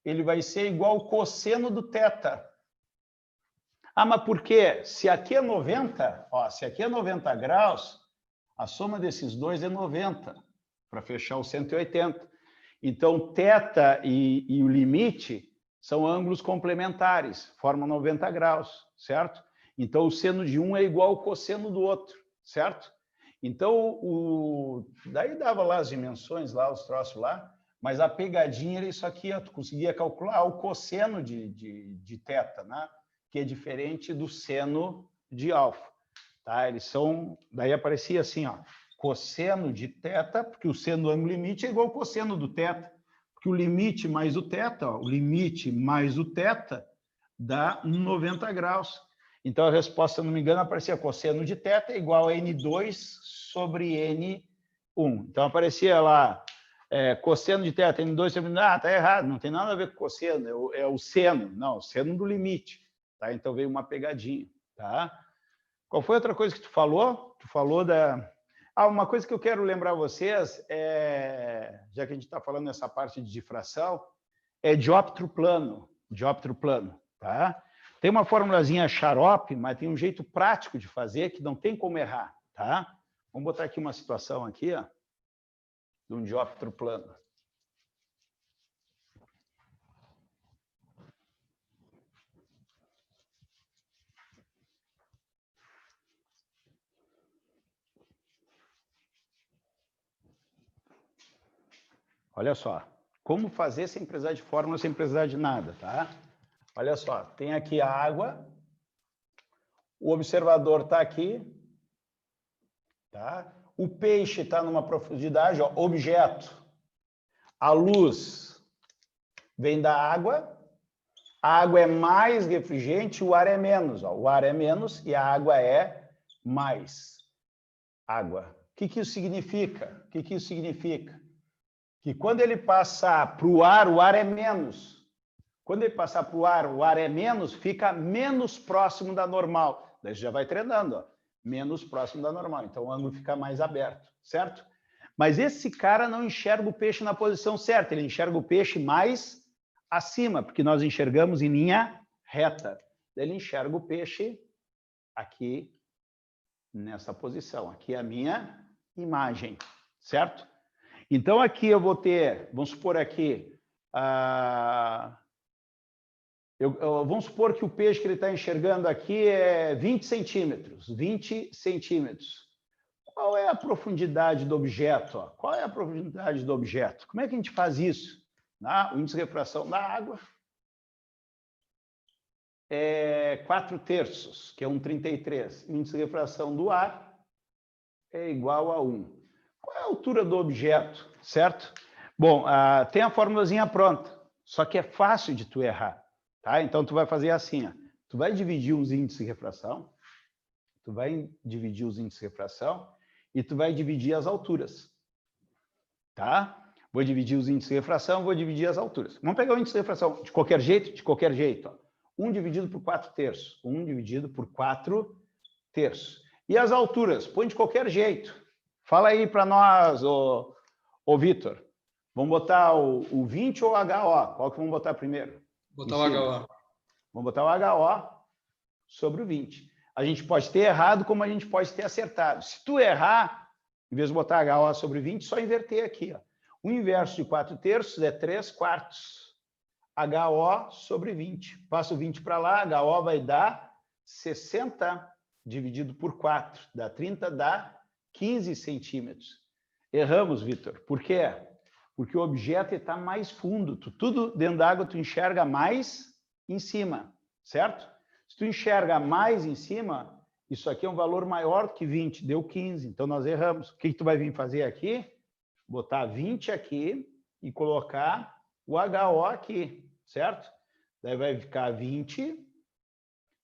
ele vai ser igual ao cosseno do θ. Ah, mas por quê? Se aqui é 90, ó, se aqui é 90 graus, a soma desses dois é 90, para fechar o 180. Então, θ e o limite são ângulos complementares, formam 90 graus, certo? Então, o seno de um é igual ao cosseno do outro, certo? Então, daí dava lá as dimensões, lá os troços lá, mas a pegadinha era isso aqui, ó, tu conseguia calcular o cosseno de θ, né? Que é diferente do seno de alfa. Tá? Eles são... Daí aparecia assim, ó, cosseno de θ, porque o seno do ângulo limite é igual ao cosseno do θ, porque o limite mais o θ, ó, o limite mais o θ dá 90 graus. Então, a resposta, se eu não me engano, aparecia cosseno de θ igual a N2 sobre N1. Então, aparecia lá, cosseno de θ, N2 sobre N1. Ah, tá errado, não tem nada a ver com cosseno, é o seno. Não, o seno do limite. Tá? Então, veio uma pegadinha. Tá? Qual foi outra coisa que tu falou? Tu falou da... Ah, uma coisa que eu quero lembrar vocês, já que a gente está falando nessa parte de difração, é dióptro plano. Dióptro plano, tá? Tem uma formulazinha xarope, mas tem um jeito prático de fazer que não tem como errar, tá? Vamos botar aqui uma situação aqui, ó, de um dióptro plano. Olha só, como fazer sem precisar de fórmula, sem precisar de nada, tá? Olha só, tem aqui a água, o observador está aqui, tá? O peixe está numa profundidade, ó, objeto. A luz vem da água, a água é mais refrigerante, o ar é menos, ó. O ar é menos e a água é mais água. O que isso significa? O que isso significa? Que quando ele passar para o ar é menos. Quando ele passar para o ar é menos, fica menos próximo da normal. Daí você já vai treinando, ó, menos próximo da normal. Então o ângulo fica mais aberto, certo? Mas esse cara não enxerga o peixe na posição certa, ele enxerga o peixe mais acima, porque nós enxergamos em linha reta. Daí ele enxerga o peixe aqui nessa posição. Aqui é a minha imagem, certo? Então, aqui eu vou ter, vamos supor aqui, vamos supor que o peixe que ele está enxergando aqui é 20 centímetros. 20 centímetros. Qual é a profundidade do objeto? Ó? Qual é a profundidade do objeto? Como é que a gente faz isso? O índice de refração da água é 4/3, que é 1,33. O índice de refração do ar é igual a 1. Qual é a altura do objeto, certo? Bom, tem a formulazinha pronta, só que é fácil de tu errar, tá? Então, tu vai fazer assim, ó. Tu vai dividir os índices de refração, e tu vai dividir as alturas, tá? Vou dividir os índices de refração, vou dividir as alturas. Vamos pegar o índice de refração de qualquer jeito? De qualquer jeito, ó. 1 dividido por 4/3. 1 dividido por 4/3. E as alturas? Põe de qualquer jeito. Fala aí para nós, ô Vitor. Vamos botar o 20 ou o HO? Qual que vamos botar primeiro? Botar o HO. Vamos botar o HO sobre o 20. A gente pode ter errado, como a gente pode ter acertado. Se tu errar, em vez de botar HO sobre 20, só inverter aqui, ó. O inverso de 4/3 é 3/4. HO sobre 20. Passa o 20 para lá, HO vai dar 60 dividido por 4. Dá 30, dá 15 centímetros. Erramos, Vitor. Por quê? Porque o objeto está mais fundo. Tudo dentro da água tu enxerga mais em cima, certo? Se tu enxerga mais em cima, isso aqui é um valor maior que 20, deu 15. Então, nós erramos. O que tu vai vir fazer aqui? Botar 20 aqui e colocar o HO aqui, certo? Daí vai ficar 20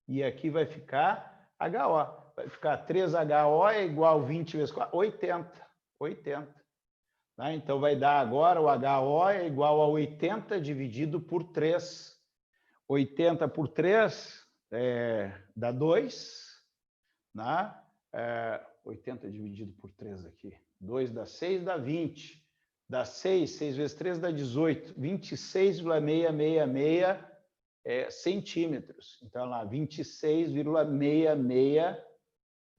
e aqui vai ficar HO. Vai ficar 3HO é igual a 20 vezes 4, 80. 80. Tá? Então, vai dar agora o HO é igual a 80 dividido por 3. 80 por 3 dá 2. Né? 80 dividido por 3 aqui. 2 dá 6, dá 20. Dá 6, 6 vezes 3 dá 18. 26,666 centímetros. Então, lá, 26,66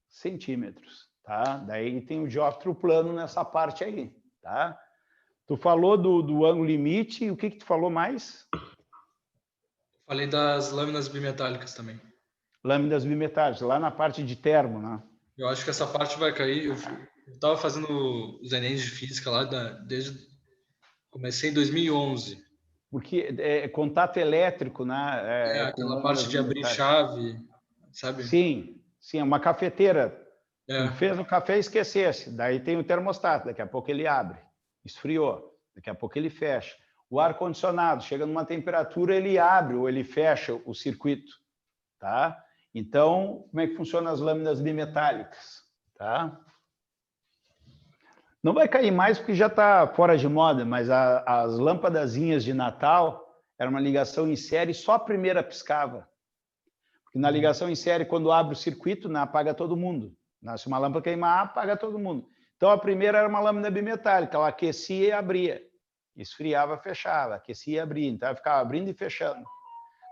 centímetros. Tá? Daí tem o diómetro plano nessa parte aí. Tá? Tu falou do ângulo limite, e o que tu falou mais? Falei das lâminas bimetálicas também. Lâminas bimetálicas, lá na parte de termo, né? Eu acho que essa parte vai cair. Eu estava fazendo os Enems de física lá, comecei em 2011. Porque é contato elétrico, né? Aquela parte de abrir chave, sabe? Sim, sim, é uma cafeteira. É. Tu fez o café e esquecesse. Daí tem o termostato, daqui a pouco ele abre. Esfriou, daqui a pouco ele fecha. O ar-condicionado chega numa temperatura, ele abre ou ele fecha o circuito. Tá? Então, como é que funcionam as lâminas bimetálicas? Tá? Não vai cair mais porque já está fora de moda, mas as lâmpadazinhas de Natal era uma ligação em série, só a primeira piscava. Porque na ligação em série, quando abre o circuito, apaga todo mundo. Se uma lâmpada queimar, apaga todo mundo. Então, a primeira era uma lâmina bimetálica, ela aquecia e abria. Esfriava, fechava, aquecia e abria. Então, ela ficava abrindo e fechando.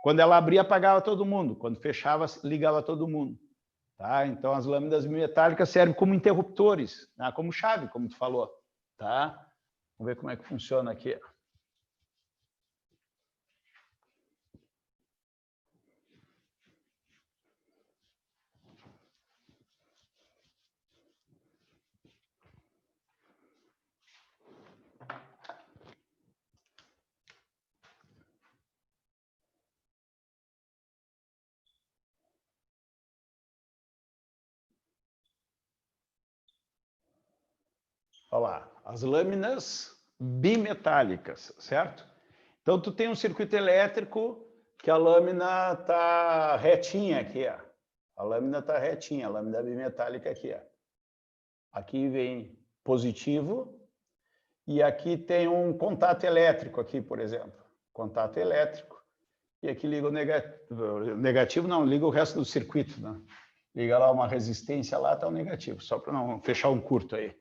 Quando ela abria, apagava todo mundo. Quando fechava, ligava todo mundo. Tá? Então, as lâminas bimetálicas servem como interruptores, né? Como chave, como tu falou. Tá? Vamos ver como é que funciona aqui. Olha lá, as lâminas bimetálicas, certo? Então, tu tem um circuito elétrico que a lâmina está retinha aqui, ó. A lâmina está retinha, a lâmina bimetálica aqui, ó. Aqui vem positivo e aqui tem um contato elétrico aqui, por exemplo. Contato elétrico. E aqui liga o negativo. Negativo não, liga o resto do circuito, né? Liga lá uma resistência lá, está o negativo, só para não fechar um curto aí.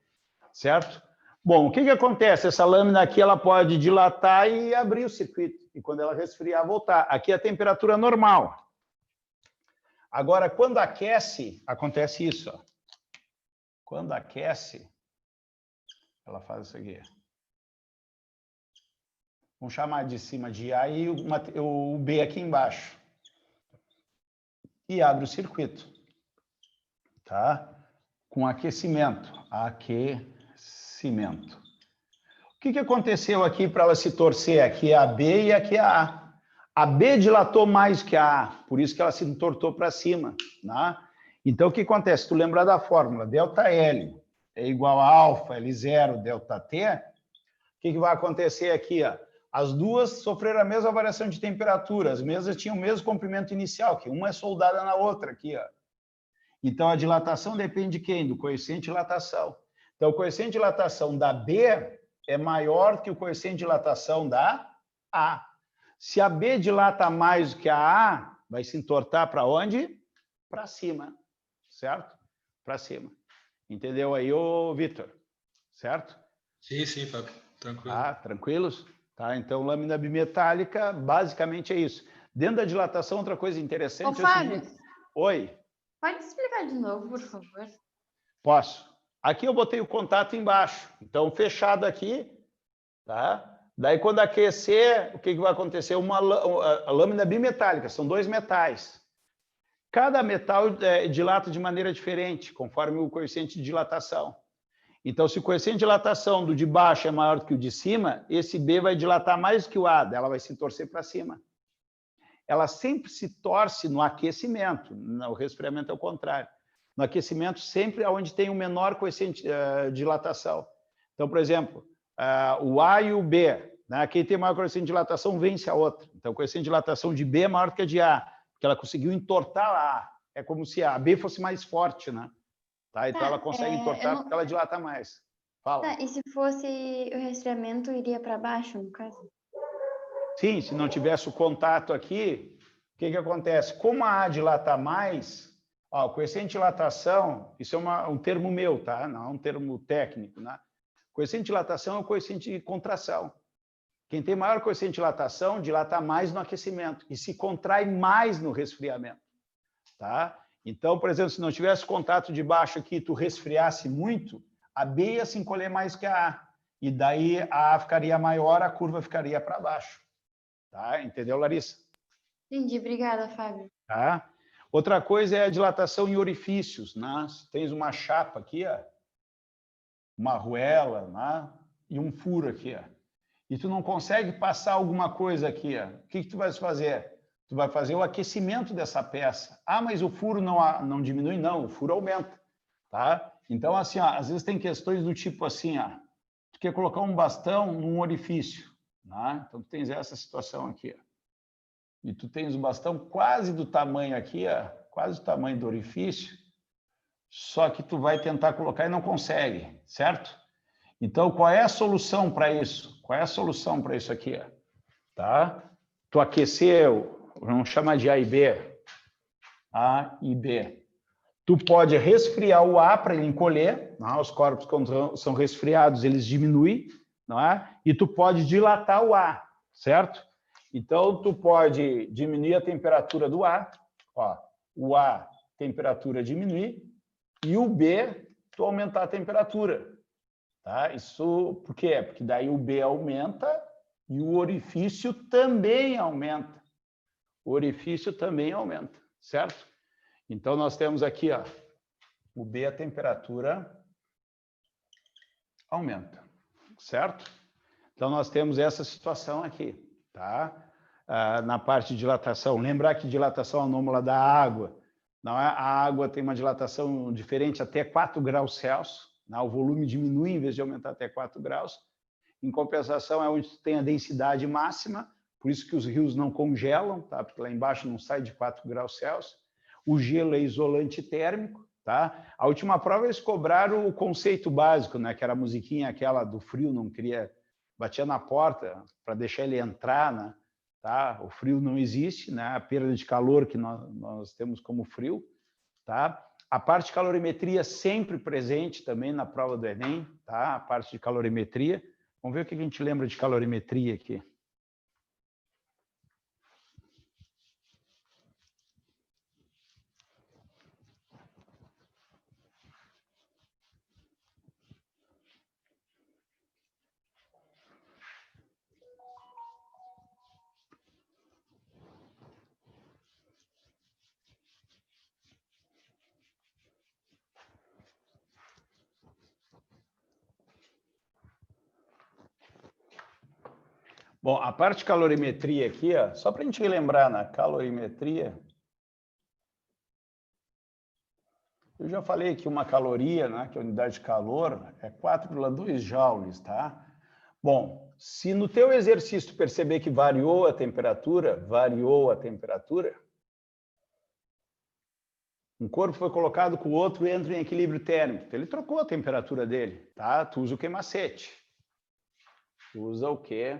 Certo? Bom, o que acontece? Essa lâmina aqui ela pode dilatar e abrir o circuito. E quando ela resfriar, voltar. Aqui é a temperatura normal. Agora, quando aquece, acontece isso. Ó. Quando aquece, ela faz isso aqui. Vamos chamar de cima de A e o B aqui embaixo. E abre o circuito. Tá? Com aquecimento. Aquecimento. O que aconteceu aqui para ela se torcer? Aqui é a B e aqui é a A. A B dilatou mais que a A, por isso que ela se entortou para cima. Né? Então, o que acontece? Tu lembrar da fórmula, ΔL é igual a alfa, L0, ΔT. O que vai acontecer aqui? Ó? As duas sofreram a mesma variação de temperatura, as mesmas tinham o mesmo comprimento inicial, que uma é soldada na outra aqui. Ó. Então, a dilatação depende de quem? Do coeficiente de dilatação. Então, o coeficiente de dilatação da B é maior que o coeficiente de dilatação da A. Se a B dilata mais do que a A, vai se entortar para onde? Para cima, certo? Para cima. Entendeu aí, ô Vitor? Certo? Sim, sim, Fábio. Tranquilo. Tá, tranquilos? Tá, então, lâmina bimetálica, basicamente é isso. Dentro da dilatação, outra coisa interessante Ô, Fábio, é o seguinte... Oi? pode explicar de novo, por favor? Posso. Aqui eu botei o contato embaixo. Então, fechado aqui, tá? Daí, quando aquecer, o que vai acontecer? A lâmina bimetálica, são dois metais. Cada metal dilata de maneira diferente, conforme o coeficiente de dilatação. Então, se o coeficiente de dilatação do de baixo é maior do que o de cima, esse B vai dilatar mais do que o A, ela vai se torcer para cima. Ela sempre se torce no aquecimento, no resfriamento é o contrário. No aquecimento, sempre é onde tem o menor coeficiente de dilatação. Então, por exemplo, o A e o B, né? Quem tem maior coeficiente de dilatação vence a outra. Então, o coeficiente de dilatação de B é maior do que a de A, porque ela conseguiu entortar a A. É como se a B fosse mais forte, né? Tá? Então, ela consegue entortar porque ela dilata mais. Fala. Tá, e se fosse o resfriamento, iria para baixo, no caso? Sim, se não tivesse o contato aqui, o que acontece? Como a A dilata mais, ó, o coeficiente de dilatação, isso é um termo meu, tá? Não é um termo técnico, né? O coeficiente de dilatação é o coeficiente de contração. Quem tem maior coeficiente de dilatação, dilata mais no aquecimento e se contrai mais no resfriamento, tá? Então, por exemplo, se não tivesse contato de baixo aqui e tu resfriasse muito, a B ia se encolher mais que a A. E daí a A ficaria maior, a curva ficaria para baixo. Tá? Entendeu, Larissa? Entendi, obrigada, Fábio. Tá? Outra coisa é a dilatação em orifícios, né? Tens uma chapa aqui, ó, uma arruela, né? E um furo aqui, ó. E tu não consegue passar alguma coisa aqui, ó. O que tu vai fazer? Tu vai fazer o aquecimento dessa peça. Ah, mas o furo não diminui? Não, o furo aumenta, tá? Então, assim, ó, às vezes tem questões do tipo assim, ó, tu quer colocar um bastão num orifício, né? Então, tu tens essa situação aqui, ó. E tu tens o bastão quase do tamanho aqui, ó, quase o tamanho do orifício, só que tu vai tentar colocar e não consegue, certo? Então, qual é a solução para isso? Qual é a solução para isso aqui? Ó? Tá? Tu aqueceu, vamos chamar de A e B. A e B. Tu pode resfriar o A para ele encolher, não é? Os corpos, quando são resfriados, eles diminuem, não é? E tu pode dilatar o A, certo? Então, tu pode diminuir a temperatura do A, ó, o A, temperatura diminuir, e o B, tu aumentar a temperatura. Tá? Isso por quê? Porque daí o B aumenta e o orifício também aumenta. O orifício também aumenta, certo? Então, nós temos aqui, ó, o B, a temperatura aumenta, certo? Então, nós temos essa situação aqui, tá? Na parte de dilatação. Lembrar que dilatação anômala da água, não é? A água tem uma dilatação diferente até 4 graus Celsius, né? O volume diminui em vez de aumentar até 4 graus. Em compensação, é onde tem a densidade máxima, por isso que os rios não congelam, tá? Porque lá embaixo não sai de 4 graus Celsius. O gelo é isolante térmico, tá? A última prova eles cobraram o conceito básico, né? Que era a musiquinha aquela do frio, não queria... Batia na porta para deixar ele entrar, né? Tá? O frio não existe, né? A perda de calor que nós temos como frio, tá? A parte de calorimetria sempre presente também na prova do Enem, tá? A parte de calorimetria. Vamos ver o que a gente lembra de calorimetria aqui. Bom, a parte de calorimetria aqui, ó, só para a gente relembrar na calorimetria, eu já falei que uma caloria, né, que é a unidade de calor, é 4,2 joules, tá? Bom, se no teu exercício tu perceber que variou a temperatura, um corpo foi colocado com o outro e entra em equilíbrio térmico. Então, ele trocou a temperatura dele, tá? Tu usa o que macete? Usa o que?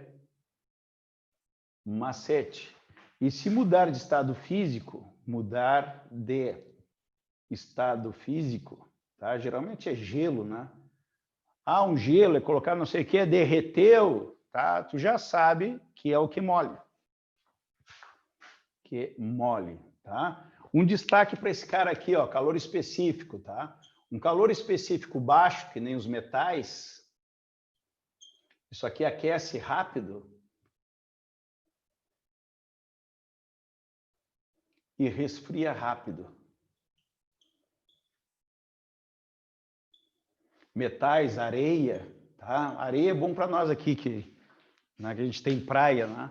Macete. E se mudar de estado físico, tá? Geralmente é gelo, né? Ah, um gelo é colocar não sei o que, derreteu, tá? Tu já sabe que é o que mole. Tá? Um destaque para esse cara aqui, ó, calor específico, tá? Um calor específico baixo, que nem os metais, isso aqui aquece rápido e resfria rápido. Metais, areia, tá? Areia é bom para nós aqui, né, que a gente tem praia, né?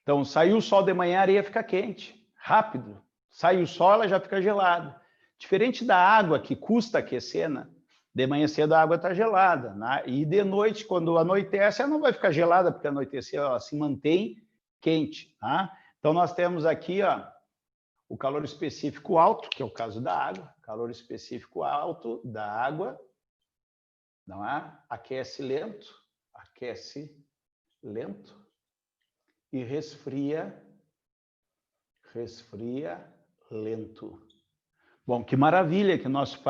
Então, saiu o sol de manhã, a areia fica quente, rápido. Sai o sol, ela já fica gelada. Diferente da água, que custa aquecer, né? De manhã cedo a água está gelada, né? E de noite, quando anoitece, ela não vai ficar gelada, porque anoitecer ela se mantém quente, tá? Então, nós temos aqui, ó, o calor específico alto, que é o caso da água, calor específico alto da água, não é? Aquece lento e resfria lento. Bom, que maravilha que o nosso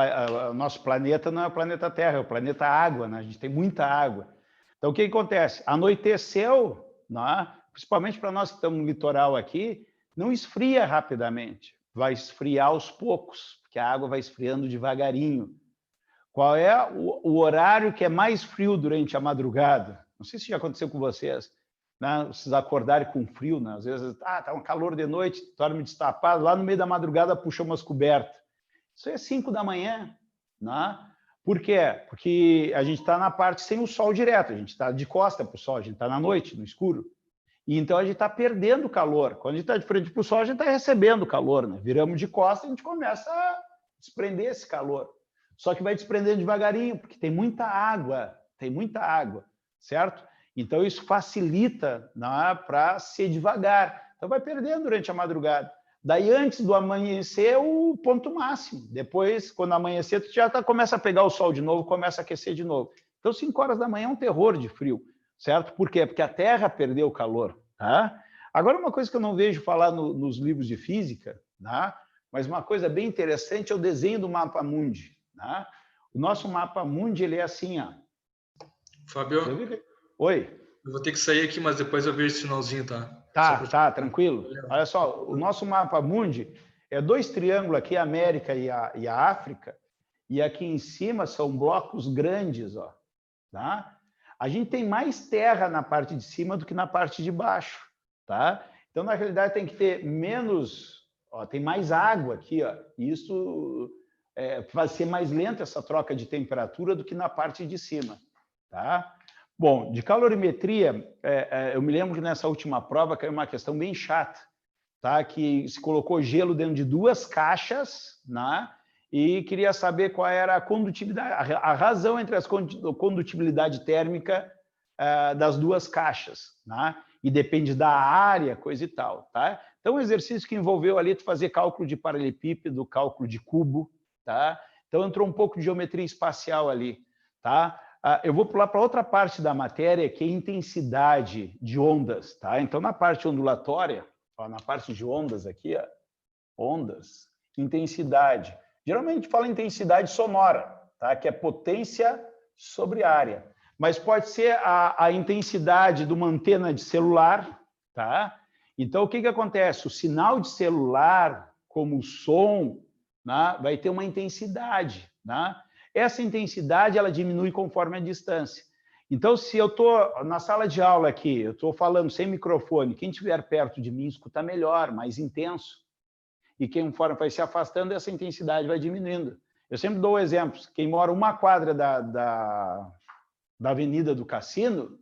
planeta não é o planeta Terra, é o planeta Água, né? A gente tem muita água. Então, o que acontece? Anoiteceu, não é? Principalmente para nós que estamos no litoral aqui, não esfria rapidamente, vai esfriar aos poucos, porque a água vai esfriando devagarinho. Qual é o horário que é mais frio durante a madrugada? Não sei se já aconteceu com vocês, né? Vocês acordarem com frio, né? Às vezes, tá um calor de noite, dorme destapado, lá no meio da madrugada puxa umas cobertas. Isso é 5 da manhã, né? Por quê? Porque a gente está na parte sem o sol direto, a gente está de costa para o sol, a gente está na noite, no escuro. E então a gente está perdendo calor. Quando a gente está de frente para o sol, a gente está recebendo calor, né? Viramos de costa e a gente começa a desprender esse calor. Só que vai desprendendo devagarinho, porque tem muita água, certo? Então isso facilita, né, para ser devagar. Então vai perdendo durante a madrugada. Daí, antes do amanhecer, o ponto máximo. Depois, quando amanhecer, tu já começa a pegar o sol de novo, começa a aquecer de novo. Então, 5 horas da manhã é um terror de frio, certo? Por quê? Porque a Terra perdeu o calor, tá? Agora, uma coisa que eu não vejo falar nos livros de física, tá? Mas uma coisa bem interessante é o desenho do mapa mundi, tá? O nosso mapa mundi, ele é assim, ó. Fábio, oi. eu vou ter que sair aqui, mas depois eu vejo esse finalzinho, tá? Tá, tranquilo. Olha só, o nosso mapa mundi é 2 triângulos aqui, a América e a África, e aqui em cima são blocos grandes, ó, tá? A gente tem mais terra na parte de cima do que na parte de baixo, tá? Então, na realidade, tem que ter menos, ó, tem mais água aqui, ó, e isso vai ser mais lenta essa troca de temperatura do que na parte de cima, tá? Bom, de calorimetria, eu me lembro que nessa última prova caiu uma questão bem chata, tá? Que se colocou gelo dentro de 2 caixas, né? E queria saber qual era a condutibilidade, a razão entre a condutibilidade térmica das 2 caixas, né? E depende da área, coisa e tal, tá? Então, um exercício que envolveu ali tu fazer cálculo de paralelepípedo, cálculo de cubo, tá? Então, entrou um pouco de geometria espacial ali, tá? Eu vou pular para outra parte da matéria, que é intensidade de ondas, tá? Então, na parte ondulatória, ó, na parte de ondas aqui, ó, ondas, intensidade. Geralmente a gente fala intensidade sonora, tá? Que é potência sobre área. Mas pode ser a intensidade de uma antena de celular, tá? Então, o que acontece? O sinal de celular, como o som, né, vai ter uma intensidade, né? Essa intensidade, ela diminui conforme a distância. Então, se eu estou na sala de aula aqui, eu estou falando sem microfone, quem estiver perto de mim escuta melhor, mais intenso. E quem vai se afastando, essa intensidade vai diminuindo. Eu sempre dou exemplos. Quem mora 1 quadra da Avenida do Cassino,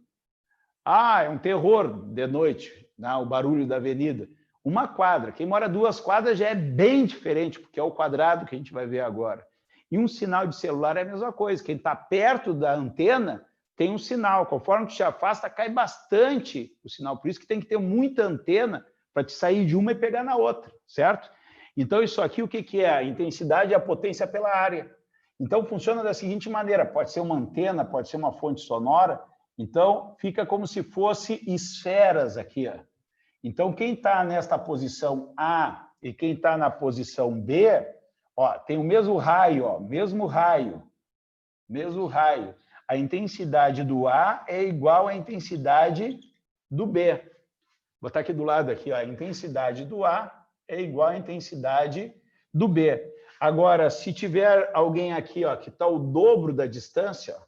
é um terror de noite, né, o barulho da avenida. 1 quadra. Quem mora 2 quadras já é bem diferente, porque é o quadrado que a gente vai ver agora. E um sinal de celular é a mesma coisa. Quem está perto da antena tem um sinal. Conforme tu te afasta, cai bastante o sinal. Por isso que tem que ter muita antena para te sair de uma e pegar na outra, certo? Então, isso aqui, o que é? A intensidade é a potência pela área. Então, funciona da seguinte maneira. Pode ser uma antena, pode ser uma fonte sonora. Então, fica como se fosse esferas aqui, ó. Então, quem está nesta posição A e quem está na posição B, ó, tem o mesmo raio, ó, mesmo raio. A intensidade do A é igual à intensidade do B. Vou botar aqui do lado aqui, ó, a intensidade do A é igual à intensidade do B. Agora, se tiver alguém aqui, ó, que está o dobro da distância, ó,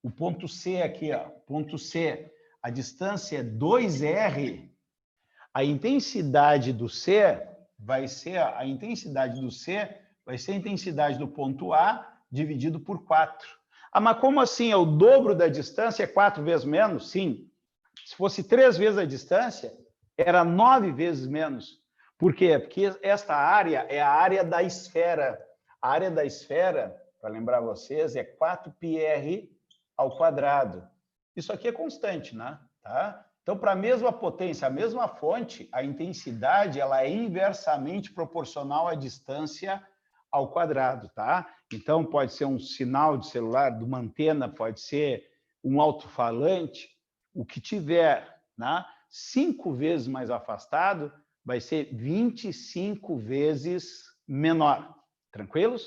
o ponto C aqui, ó, ponto C, a distância é 2R, a intensidade do C vai ser a intensidade do ponto A dividido por 4. Mas como assim? É o dobro da distância? É 4 vezes menos? Sim. Se fosse 3 vezes a distância, era 9 vezes menos. Por quê? Porque esta área é a área da esfera. A área da esfera, para lembrar vocês, é 4πr ao quadrado. Isso aqui é constante, né? Tá? Então, para a mesma potência, a mesma fonte, a intensidade ela é inversamente proporcional à distância ao quadrado, tá? Então, pode ser um sinal de celular, de uma antena, pode ser um alto-falante, o que tiver, né, 5 vezes mais afastado, vai ser 25 vezes menor. Tranquilos?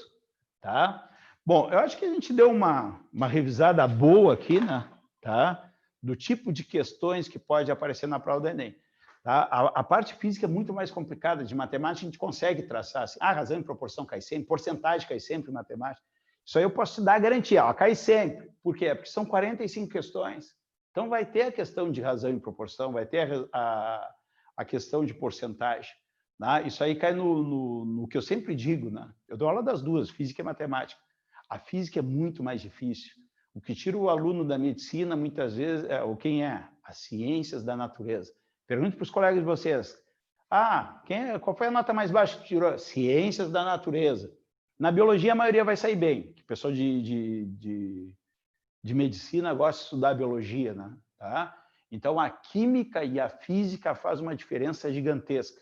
Tá? Bom, eu acho que a gente deu uma revisada boa aqui, né? Tá? Do tipo de questões que pode aparecer na prova do Enem. Tá? A parte física é muito mais complicada. De matemática, a gente consegue traçar assim, razão e proporção cai sempre, porcentagem cai sempre em matemática. Isso aí eu posso te dar a garantia, ó, cai sempre. Por quê? Porque são 45 questões. Então, vai ter a questão de razão e proporção, vai ter a questão de porcentagem. Né? Isso aí cai no que eu sempre digo. Né? Eu dou aula das duas, física e matemática. A física é muito mais difícil. O que tira o aluno da medicina, muitas vezes, quem é? As ciências da natureza. Pergunte para os colegas de vocês. Qual foi a nota mais baixa que tirou? Ciências da natureza. Na biologia, a maioria vai sair bem. O pessoal de medicina gosta de estudar biologia, né? Tá? Então, a química e a física fazem uma diferença gigantesca.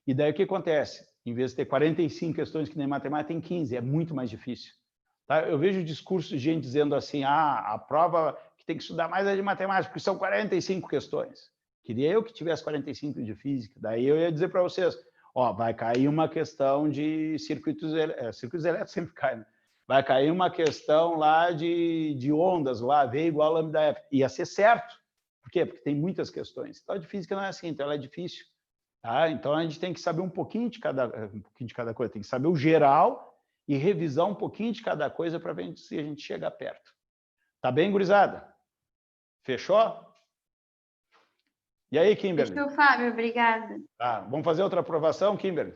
E daí o que acontece? Em vez de ter 45 questões que nem matemática, tem 15. É muito mais difícil. Tá? Eu vejo discursos de gente dizendo assim, a prova que tem que estudar mais é de matemática, porque são 45 questões. Queria eu que tivesse 45 de física. Daí eu ia dizer para vocês, vai cair uma questão de circuitos elétricos, sempre cai, né? Vai cair uma questão lá de ondas, lá, V igual a lambda F. Ia ser certo. Por quê? Porque tem muitas questões. Então, a de física não é assim, então ela é difícil. Tá? Então, a gente tem que saber um pouquinho de cada coisa. Tem que saber o geral e revisar um pouquinho de cada coisa para ver se a gente chega perto. Tá bem, gurizada? Fechou? E aí, Kimberly? Fechou, Fábio, obrigada. Tá, vamos fazer outra aprovação, Kimberly?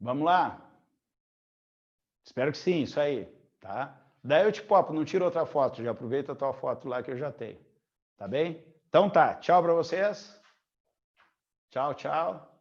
Vamos lá? Espero que sim, isso aí, tá? Daí eu te popo, não tiro outra foto, já aproveita a tua foto lá que eu já tenho, tá bem? Então tá, tchau para vocês. Tchau, tchau.